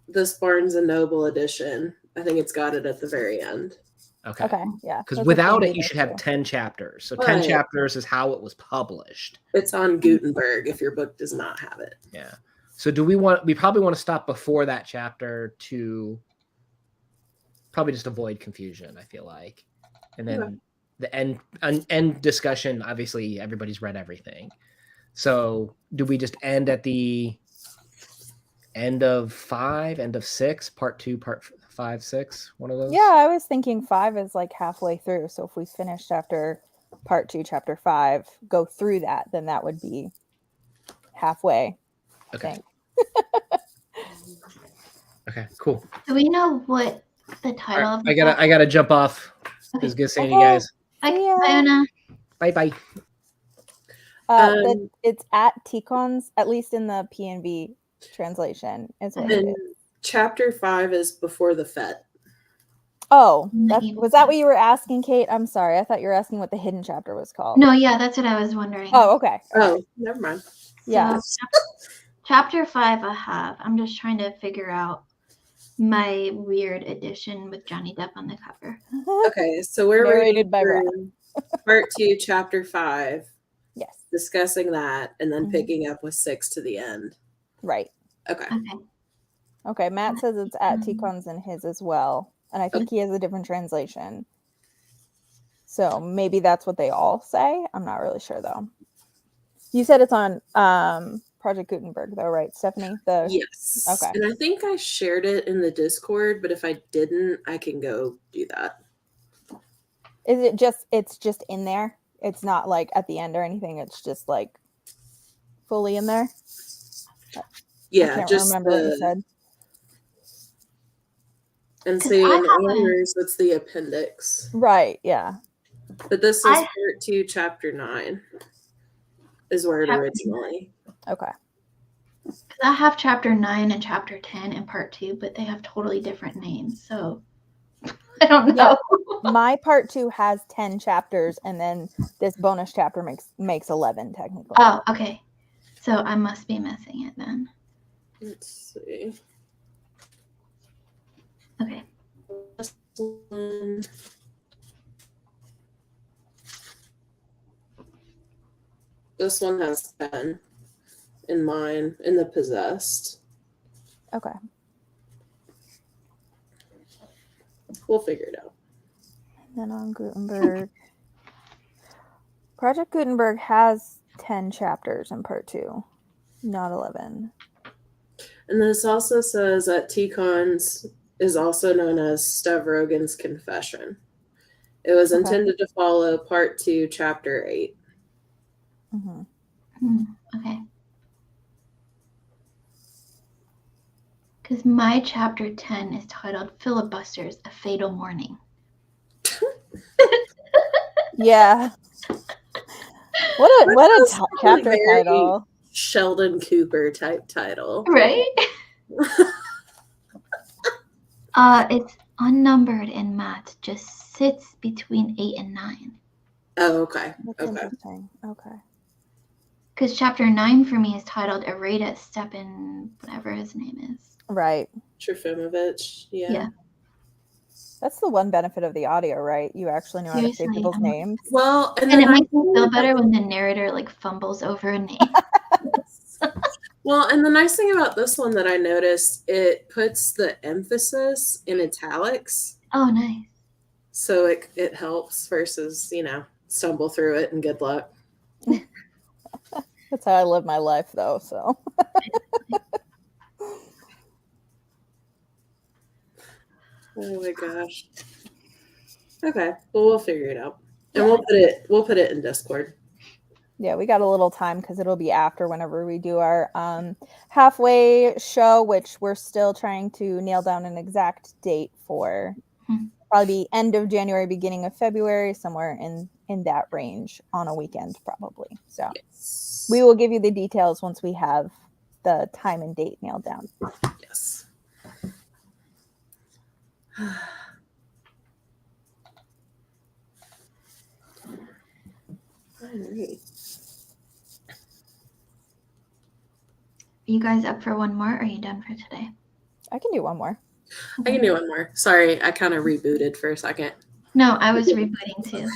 Speaker 3: this Barnes and Noble edition. I think it's got it at the very end.
Speaker 4: Okay.
Speaker 2: Yeah.
Speaker 4: Because without it, you should have 10 chapters. So 10 chapters is how it was published.
Speaker 3: It's on Gutenberg if your book does not have it.
Speaker 4: Yeah. So we probably want to stop before that chapter to probably just avoid confusion, I feel like. And then the end discussion, obviously everybody's read everything. So do we just end at the end of 5, end of 6, part 2, part 5, 6, one of those?
Speaker 2: Yeah, I was thinking 5 is like halfway through. So if we finish chapter part 2, chapter 5, go through that, then that would be halfway.
Speaker 4: Okay. Okay, cool.
Speaker 1: Do we know what the title of the
Speaker 4: I gotta jump off. It was good seeing you guys.
Speaker 1: Bye, Anna.
Speaker 4: Bye.
Speaker 2: It's at Ticons, at least in the PNV translation, is what it is.
Speaker 3: Chapter 5 is before the Fet.
Speaker 2: Oh, was that what you were asking, Kate? I'm sorry. I thought you were asking what the hidden chapter was called.
Speaker 1: No, yeah, that's what I was wondering.
Speaker 2: Oh, okay.
Speaker 3: Oh, never mind.
Speaker 2: Yeah.
Speaker 1: So, chapter 5 I have. I'm just trying to figure out my weird edition with Johnny Depp on the cover.
Speaker 3: Okay, so we're reading through part 2, chapter 5.
Speaker 2: Yes.
Speaker 3: Discussing that and then picking up with 6 to the end.
Speaker 2: Right.
Speaker 3: Okay.
Speaker 2: Matt says it's at Ticons in his as well. And I think he has a different translation. So maybe that's what they all say. I'm not really sure though. You said it's on Project Gutenberg though, right, Stephanie?
Speaker 3: Yes.
Speaker 2: Okay.
Speaker 3: And I think I shared it in the Discord, but if I didn't, I can go do that.
Speaker 2: Is it just, it's just in there? It's not like at the end or anything. It's just like fully in there.
Speaker 3: Yeah,
Speaker 2: I can't
Speaker 3: just
Speaker 2: remember what you said.
Speaker 3: And see, in others, it's the appendix.
Speaker 2: Right. Yeah.
Speaker 3: But this is part 2, chapter 9, is where it originally.
Speaker 2: Okay.
Speaker 1: I have chapter 9 and chapter 10 and part 2, but they have totally different names. So I don't know.
Speaker 2: Yeah. My part 2 has 10 chapters, and then this bonus chapter makes 11 technically.
Speaker 1: Oh, okay. So I must be missing it then.
Speaker 3: Let's see.
Speaker 1: Okay.
Speaker 3: This one has 10 in mine, in the possessed.
Speaker 2: Okay.
Speaker 3: We'll figure it out.
Speaker 2: And then on Gutenberg. Project Gutenberg has 10 chapters in part 2, not 11.
Speaker 3: And this also says that Ticons is also known as Stavrogin's Confession. It was intended to follow part 2, chapter 8.
Speaker 1: Okay. Because my chapter 10 is titled Filibusters, A Fatal Morning.
Speaker 2: Yeah. What a chapter title.
Speaker 3: Sheldon Cooper type title.
Speaker 1: Right? It's unnumbered and Matt just sits between 8 and 9.
Speaker 3: Oh, okay.
Speaker 2: That's interesting. Okay.
Speaker 1: Because chapter 9 for me is titled Areta Stepan, whatever his name is.
Speaker 2: Right.
Speaker 3: Trofimovich. Yeah.
Speaker 2: That's the one benefit of the audio, right? You actually know how to say people's names.
Speaker 3: Well,
Speaker 1: and it makes me feel better when the narrator like fumbles over a name.
Speaker 3: Well, and the nice thing about this one that I noticed, it puts the emphasis in italics.
Speaker 1: Oh, nice.
Speaker 3: So it helps versus, stumble through it and good luck.
Speaker 2: That's how I live my life, though, so.
Speaker 3: Oh my gosh. Okay, well, we'll figure it out, and we'll put it in Discord.
Speaker 2: Yeah, we got a little time because it'll be after whenever we do our halfway show, which we're still trying to nail down an exact date for. Probably end of January, beginning of February, somewhere in that range on a weekend, probably. So
Speaker 3: Yes.
Speaker 2: we will give you the details once we have the time and date nailed down.
Speaker 3: Yes. All right.
Speaker 1: Are you guys up for one more? Or are you done for today?
Speaker 2: I can do one more.
Speaker 3: I can do one more. Sorry, I kind of rebooted for a second.
Speaker 1: No, I was rebooting too.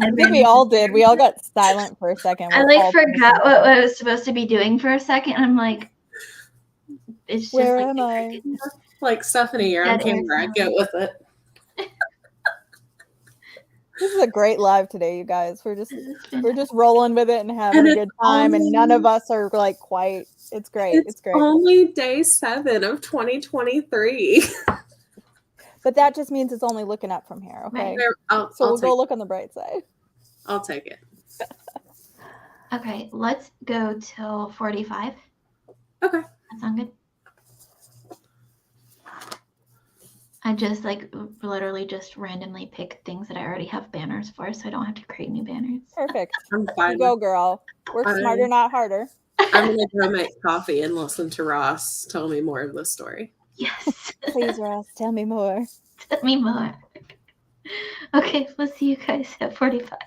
Speaker 2: I think we all did. We all got silent for a second.
Speaker 1: I like forgot what I was supposed to be doing for a second. I'm like, it's just
Speaker 2: Where
Speaker 1: like
Speaker 2: am I?
Speaker 3: Like Stephanie, you're on
Speaker 1: Dead air
Speaker 3: camera. I get with it.
Speaker 2: This is a great live today, you guys. We're
Speaker 1: This is
Speaker 2: just
Speaker 1: fantastic.
Speaker 2: rolling with it and having
Speaker 3: And
Speaker 2: a
Speaker 3: it's
Speaker 2: good time, and none of
Speaker 3: only-
Speaker 2: us are like quite. It's great. It's great.
Speaker 3: Only day 7 of 2023.
Speaker 2: But that just means it's only looking up from here. Okay.
Speaker 1: Right.
Speaker 2: So we'll go look on the bright side.
Speaker 3: I'll take it.
Speaker 1: Okay, let's go till 45.
Speaker 3: Okay.
Speaker 1: That sound good? I just like literally just randomly pick things that I already have banners for, so I don't have to create new banners.
Speaker 2: Perfect.
Speaker 3: I'm fine.
Speaker 2: You go, girl. Work smarter, not harder.
Speaker 3: I'm gonna go make coffee and listen to Ross tell me more of the story.
Speaker 1: Yes.
Speaker 2: Please, Ross, tell me more.
Speaker 1: Tell me more. Okay, we'll see you guys at 45.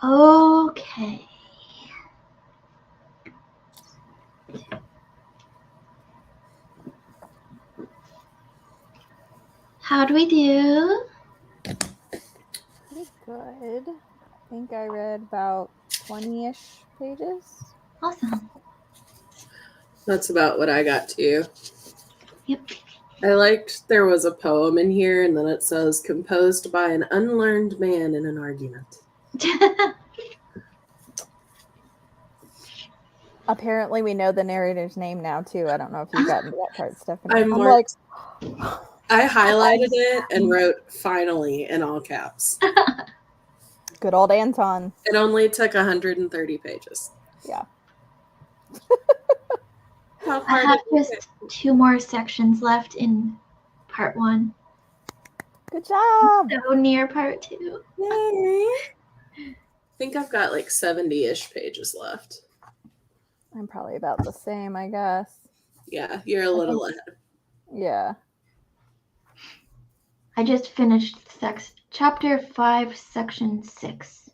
Speaker 1: Okay. How'd we do?
Speaker 2: Pretty good. I think I read about 20-ish pages.
Speaker 1: Awesome.
Speaker 3: That's about what I got to.
Speaker 1: Yep.
Speaker 3: I liked there was a poem in here, and then it says, composed by an unlearned man in an argument.
Speaker 2: Apparently, we know the narrator's name now, too. I don't know if you've gotten to that part, Stephanie.
Speaker 3: I'm
Speaker 2: like...
Speaker 3: I highlighted it and wrote finally in all caps.
Speaker 2: Good old Anton.
Speaker 3: It only took 130 pages.
Speaker 2: Yeah.
Speaker 3: How
Speaker 1: I
Speaker 3: far
Speaker 1: have
Speaker 3: did you
Speaker 1: just 2 more sections left in part 1.
Speaker 2: Good job.
Speaker 1: So near part 2.
Speaker 3: Yay. I think I've got like 70-ish pages left.
Speaker 2: I'm probably about the same, I guess.
Speaker 3: Yeah, you're a little ahead.
Speaker 2: Yeah.
Speaker 1: I just finished chapter 5, section 6.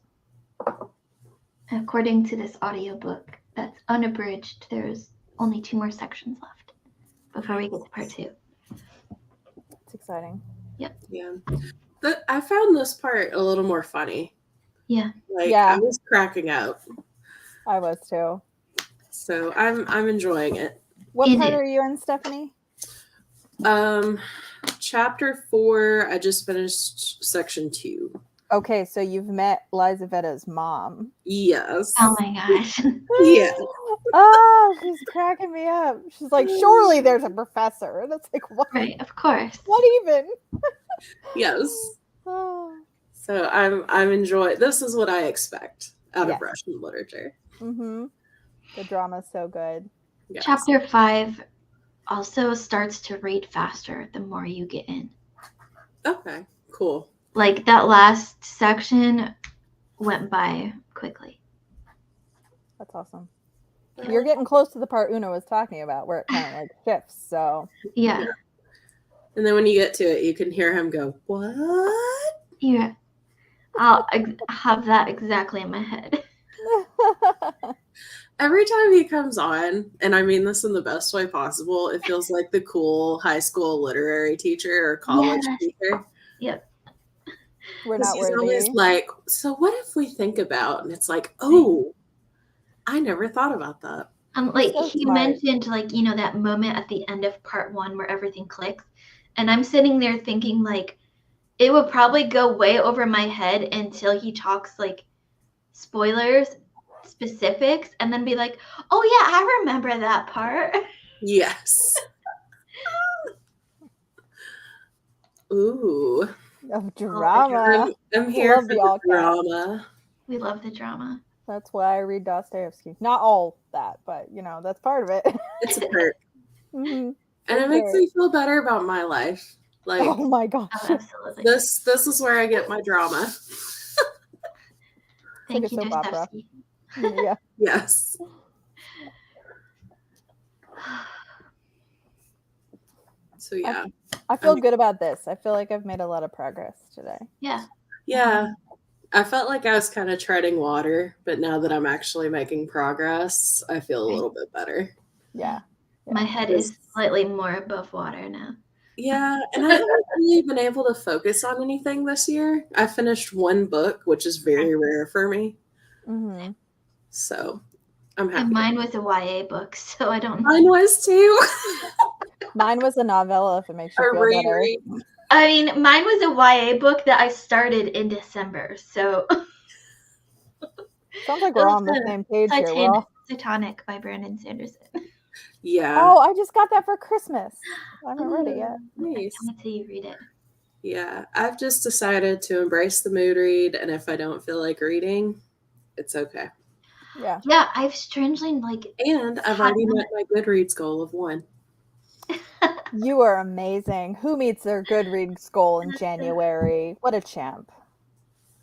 Speaker 1: According to this audiobook that's unabridged, there's only 2 more sections left before we get to part 2.
Speaker 2: It's exciting.
Speaker 1: Yep.
Speaker 3: Yeah. I found this part a little more funny.
Speaker 1: Yeah.
Speaker 3: Like,
Speaker 2: Yeah.
Speaker 3: I was cracking up.
Speaker 2: I was too.
Speaker 3: So I'm enjoying it.
Speaker 2: What
Speaker 1: Is
Speaker 2: part
Speaker 1: it-
Speaker 2: are you in, Stephanie?
Speaker 3: Chapter 4, I just finished section 2.
Speaker 2: Okay, so you've met Lizavetta's mom.
Speaker 3: Yes.
Speaker 1: Oh my gosh.
Speaker 3: Yeah.
Speaker 2: Oh, she's cracking me up. She's like, surely there's a professor. And it's like, what?
Speaker 1: Right, of course.
Speaker 2: What even?
Speaker 3: Yes.
Speaker 2: Oh.
Speaker 3: So I'm enjoying. This is what I expect out
Speaker 2: Yes.
Speaker 3: of Russian literature.
Speaker 2: Mm-hmm. The drama's so good.
Speaker 3: Yes.
Speaker 1: Chapter 5 also starts to read faster the more you get in.
Speaker 3: Okay. Cool.
Speaker 1: Like that last section went by quickly.
Speaker 2: That's awesome. You're getting close to the part Una was talking about where it kind of like shifts. So
Speaker 1: Yeah.
Speaker 3: And then when you get to it, you can hear him go, "What?"
Speaker 1: Yeah. I'll have that exactly in my head.
Speaker 3: Every time he comes on, and I mean this in the best way possible, it feels like the cool high school literary teacher or college
Speaker 1: Yes.
Speaker 3: teacher.
Speaker 1: Yep.
Speaker 2: We're
Speaker 3: 'Cause
Speaker 2: not
Speaker 3: he's
Speaker 2: worthy.
Speaker 3: always like, so what if we think about? And it's like, oh, I never thought about that.
Speaker 1: Like
Speaker 2: So
Speaker 1: he
Speaker 2: smart.
Speaker 1: mentioned, like, you know, that moment at the end of part 1 where everything clicks. And I'm sitting there thinking, like, it would probably go way over my head until he talks, like, spoilers, specifics, and then be like, oh, yeah, I remember that part.
Speaker 3: Yes. Ooh.
Speaker 2: Of drama.
Speaker 3: I'm here
Speaker 2: Love
Speaker 3: for
Speaker 2: the
Speaker 3: the
Speaker 2: all caps.
Speaker 3: drama.
Speaker 1: We love the drama.
Speaker 2: That's why I read Dostoevsky. Not all that, but you know, that's part of it.
Speaker 3: It's a perk.
Speaker 2: Mm-hmm.
Speaker 3: And it makes me feel better about my life. Like,
Speaker 2: Oh my gosh.
Speaker 1: Oh, absolutely.
Speaker 3: this is where I get my drama.
Speaker 1: Thank
Speaker 2: like a
Speaker 1: you,
Speaker 2: soap opera.
Speaker 1: Dostoevsky.
Speaker 2: Yeah.
Speaker 3: Yes. So yeah.
Speaker 2: I feel good about this. I feel like I've made a lot of progress today.
Speaker 1: Yeah.
Speaker 3: Yeah. I felt like I was kind of treading water, but now that I'm actually making progress, I feel a little bit better.
Speaker 2: Yeah.
Speaker 1: My head is slightly more above water now.
Speaker 3: Yeah, and I haven't really been able to focus on anything this year. I finished one book, which is very rare for me.
Speaker 2: Mm-hmm.
Speaker 3: So I'm happy.
Speaker 1: And mine was a YA book, so I don't know.
Speaker 3: Mine was too.
Speaker 2: Mine was a novella, if it makes you
Speaker 3: A
Speaker 2: feel better.
Speaker 3: reread.
Speaker 1: I mean, mine was a YA book that I started in December, so.
Speaker 2: Sounds like we're on the same page here. We're all...
Speaker 1: Titanic by Brandon Sanderson.
Speaker 3: Yeah.
Speaker 2: Oh, I just got that for Christmas. I haven't read it yet.
Speaker 3: Nice.
Speaker 1: Can't wait till you read it.
Speaker 3: Yeah, I've just decided to embrace the mood read, and if I don't feel like reading, it's okay.
Speaker 2: Yeah.
Speaker 1: Yeah, I've strangely
Speaker 3: And I've already met my Goodreads goal of 1.
Speaker 2: You are amazing. Who meets their Goodreads goal in January? What a champ.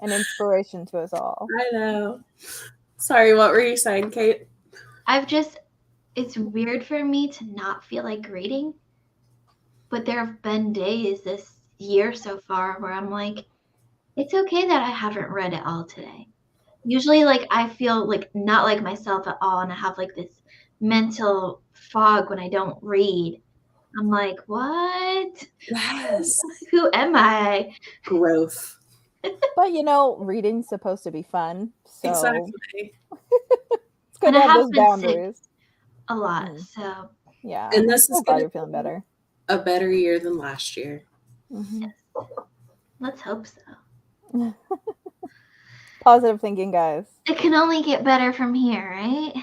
Speaker 2: An inspiration to us all.
Speaker 3: I know. Sorry, what were you saying, Kate?
Speaker 1: It's weird for me to not feel like reading, but there have been days this year so far where I'm like, it's okay that I haven't read it all today. Usually, like, I feel like not like myself at all, and I have like this mental fog when I don't read. I'm like, what?
Speaker 3: Yes.
Speaker 1: Who am I?
Speaker 3: Growth.
Speaker 2: But reading's supposed to be fun, so
Speaker 3: Exactly.
Speaker 2: it's good
Speaker 1: And
Speaker 2: to
Speaker 1: I
Speaker 2: have
Speaker 1: have
Speaker 2: those
Speaker 1: been sick
Speaker 2: boundaries.
Speaker 1: a lot,
Speaker 2: Mm.
Speaker 1: so
Speaker 2: Yeah,
Speaker 3: And
Speaker 2: I'm
Speaker 3: this
Speaker 2: so
Speaker 3: is
Speaker 2: glad
Speaker 3: going
Speaker 2: you're
Speaker 3: to
Speaker 2: feeling
Speaker 3: be
Speaker 2: better.
Speaker 3: a better year than last year.
Speaker 2: Mhm.
Speaker 1: let's hope so.
Speaker 2: Positive thinking, guys.
Speaker 1: It can only get better from here, right?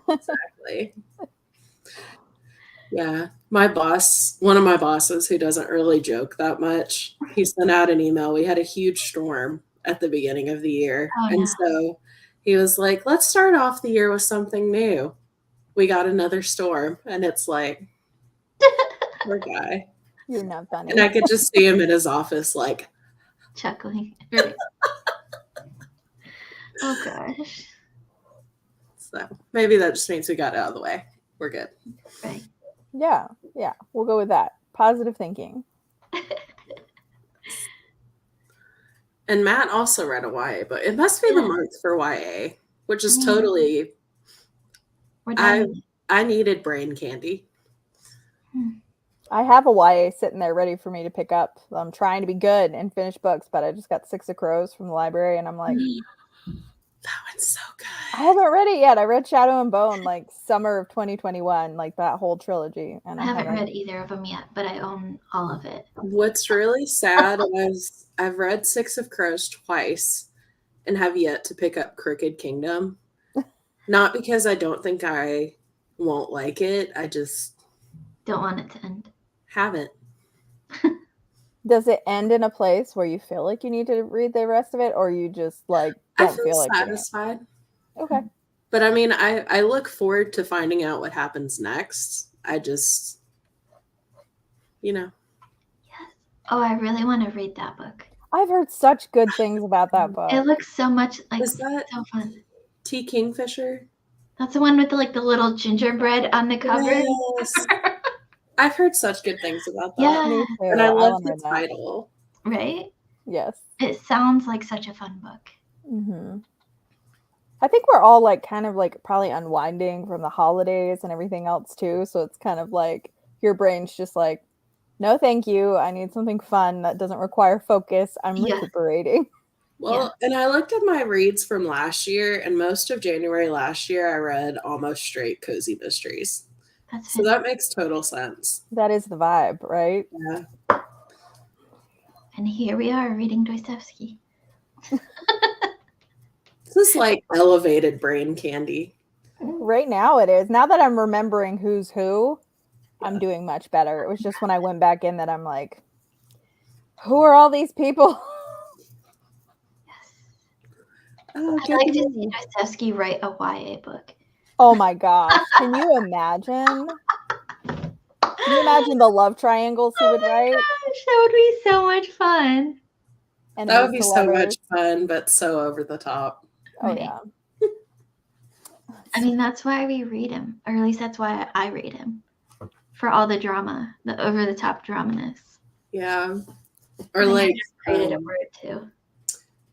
Speaker 3: Exactly. Yeah. My boss, one of my bosses who doesn't really joke that much, he sent out an email. We had a huge storm at the beginning of the year.
Speaker 1: Oh,
Speaker 3: And
Speaker 1: no.
Speaker 3: so he was like, let's start off the year with something new. We got another storm. And it's like, poor guy.
Speaker 2: You're not funny.
Speaker 3: And I could just see him in his office like,
Speaker 1: Chuckling. Right. Oh, gosh.
Speaker 3: so maybe that just means we got it out of the way. We're good.
Speaker 1: Right.
Speaker 2: Yeah, we'll go with that. Positive thinking.
Speaker 3: And Matt also read a YA book. It must be the month for YA, which is totally.
Speaker 1: We're done.
Speaker 3: I needed brain candy.
Speaker 2: I have a YA sitting there ready for me to pick up. I'm trying to be good and finish books, but I just got Six of Crows from the library, and I'm like,
Speaker 3: that one's so good.
Speaker 2: I haven't read it yet. I read Shadow and Bone like summer of 2021, like that whole trilogy, and
Speaker 1: I haven't read either of them yet, but I own all of it.
Speaker 3: What's really sad is I've read Six of Crows twice and have yet to pick up Crooked Kingdom. Not because I don't think I won't like it. I just
Speaker 1: don't want it to end.
Speaker 3: Haven't.
Speaker 2: Does it end in a place where you feel like you need to read the rest of it, or you just like don't feel like
Speaker 3: satisfied?
Speaker 2: Okay.
Speaker 3: But I mean, I look forward to finding out what happens next. I just,
Speaker 1: Yes. Oh, I really want to read that book.
Speaker 2: I've heard such good things about that book.
Speaker 1: It looks so much like
Speaker 3: Is that
Speaker 1: so fun.
Speaker 3: T. Kingfisher?
Speaker 1: That's the one with the little gingerbread on the cover.
Speaker 3: Yes. I've heard such good things about that.
Speaker 1: Yeah.
Speaker 2: Me too.
Speaker 3: And I love
Speaker 2: the
Speaker 3: title.
Speaker 1: Right?
Speaker 2: Yes.
Speaker 1: It sounds like such a fun book.
Speaker 2: Mm-hmm. I think we're all kind of probably unwinding from the holidays and everything else too. So it's kind of like your brain's just like, no, thank you. I need something fun that doesn't require focus. I'm recuperating.
Speaker 3: Well, and I looked at my reads from last year, and most of January last year, I read almost straight cozy mysteries. So that makes total sense.
Speaker 2: That is the vibe, right?
Speaker 3: Yeah.
Speaker 1: And here we are reading Dostoevsky.
Speaker 3: This is like elevated brain candy.
Speaker 2: Right now it is. Now that I'm remembering who's who, I'm doing much better. It was just when I went back in that I'm like, who are all these people?
Speaker 1: I'd like to see Dostoevsky write a YA book.
Speaker 2: Oh my gosh. Can you imagine? Can you imagine the love triangles he would write?
Speaker 1: Gosh, that would be so much fun.
Speaker 2: And
Speaker 3: that would be so much fun, but so over the top.
Speaker 2: Oh, yeah.
Speaker 1: I mean, that's why we read him, or at least that's why I read him, for all the drama, the over-the-top dramaness.
Speaker 3: Yeah. Or like
Speaker 1: created a word too.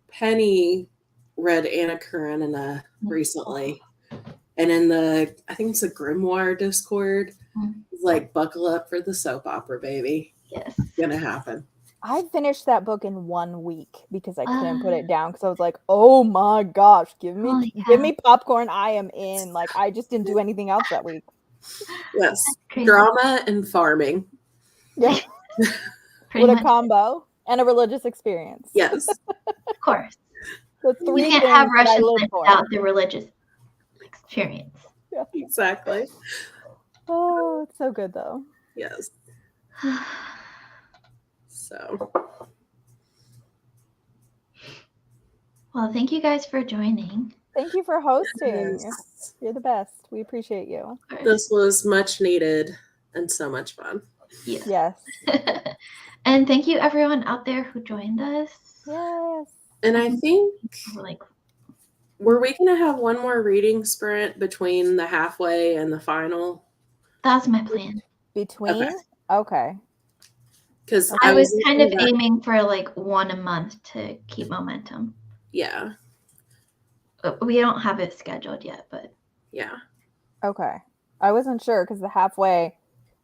Speaker 3: Penny read Anna Karenina recently, and in I think it's a Grimoire Discord, like, buckle up for the soap opera, baby.
Speaker 1: Yes,
Speaker 3: it's gonna happen.
Speaker 2: I finished that book in 1 week because I couldn't put it down because I was like, oh my gosh, give me popcorn. I am in. Like, I just didn't do anything else that week.
Speaker 3: Yes. Drama and farming.
Speaker 2: Yeah. What a combo. And a religious experience.
Speaker 3: Yes.
Speaker 1: Of course.
Speaker 2: The three
Speaker 1: you can't have Russian without the religious experience.
Speaker 2: Yeah.
Speaker 3: Exactly.
Speaker 2: Oh, it's so good though.
Speaker 3: Yes. So.
Speaker 1: Well, thank you guys for joining.
Speaker 2: Thank you for hosting. Yes. You're the best. We appreciate you.
Speaker 3: This was much needed and so much fun.
Speaker 2: Yes.
Speaker 1: And thank you everyone out there who joined us.
Speaker 2: Yes.
Speaker 3: And I think were we going to have one more reading sprint between the halfway and the final?
Speaker 1: That's my plan.
Speaker 2: Between? Okay.
Speaker 3: Because
Speaker 1: I was kind of aiming for one a month to keep momentum.
Speaker 3: Yeah.
Speaker 1: We don't have it scheduled yet, but
Speaker 3: Yeah.
Speaker 2: Okay. I wasn't sure because the halfway,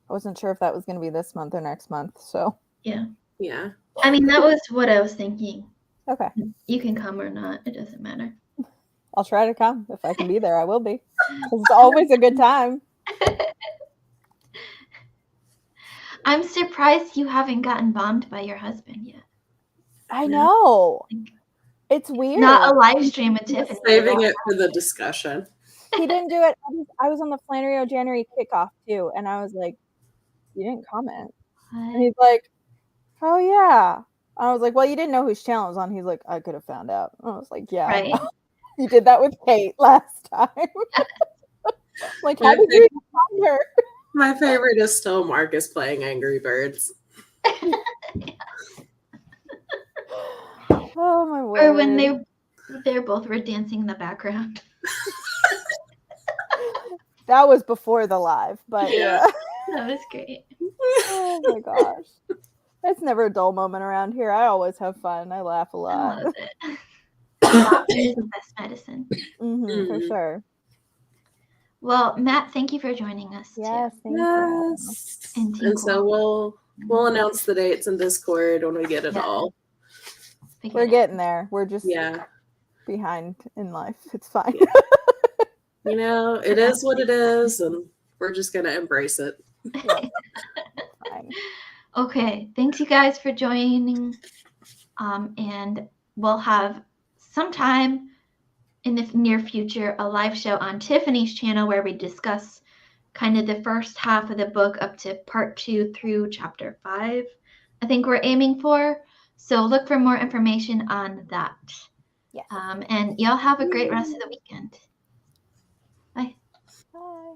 Speaker 2: I wasn't sure if that was going to be this month or next month. So,
Speaker 1: yeah.
Speaker 3: Yeah.
Speaker 1: I mean, that was what I was thinking.
Speaker 2: okay.
Speaker 1: You can come or not. It doesn't matter.
Speaker 2: I'll try to come. If I can be there, I will be. 'Cause it's always a good time.
Speaker 1: I'm surprised you haven't gotten bombed by your husband yet.
Speaker 2: I know.
Speaker 1: Like,
Speaker 2: It's weird.
Speaker 1: not a live stream with Tiffany.
Speaker 3: Saving it for the discussion.
Speaker 2: He didn't do it. I was on the Flannery O'January kickoff too, and I was like, "You didn't comment." And
Speaker 1: What?
Speaker 2: he's like, "Oh yeah." I was like, "Well, you didn't know whose channel it was on." He's like, "I could have found out." I was like, "Yeah, I
Speaker 1: Right.
Speaker 2: know. You did that with Kate last time." Like, how did you find her?
Speaker 3: My favorite is still Marcus playing Angry Birds.
Speaker 2: Oh my word!
Speaker 1: Or when they're both were dancing in the background.
Speaker 2: That was before the live, but
Speaker 3: Yeah.
Speaker 1: That was great.
Speaker 2: Oh my gosh. It's never a dull moment around here. I always have fun. I laugh a
Speaker 1: I
Speaker 2: lot.
Speaker 1: love it. Laughter is the best medicine.
Speaker 2: For
Speaker 3: Mhm.
Speaker 2: sure.
Speaker 1: Well, Matt, thank you for joining us
Speaker 2: Yes,
Speaker 1: too.
Speaker 2: thank you.
Speaker 3: Yes.
Speaker 1: And
Speaker 3: And so we'll announce the dates in Discord when we get it
Speaker 1: Yeah.
Speaker 3: all.
Speaker 2: We're getting there. We're just
Speaker 3: Yeah.
Speaker 2: behind in life. It's fine.
Speaker 3: You know, it is what it is, and we're just gonna embrace it.
Speaker 2: Fine.
Speaker 1: Okay, thanks you guys for joining. And we'll have sometime in the near future a live show on Tiffany's channel where we discuss kind of the first half of the book up to part 2 through chapter 5. I think we're aiming for. So look for more information on that.
Speaker 2: Yes.
Speaker 1: And y'all have a great rest of the weekend. Bye.
Speaker 2: Bye.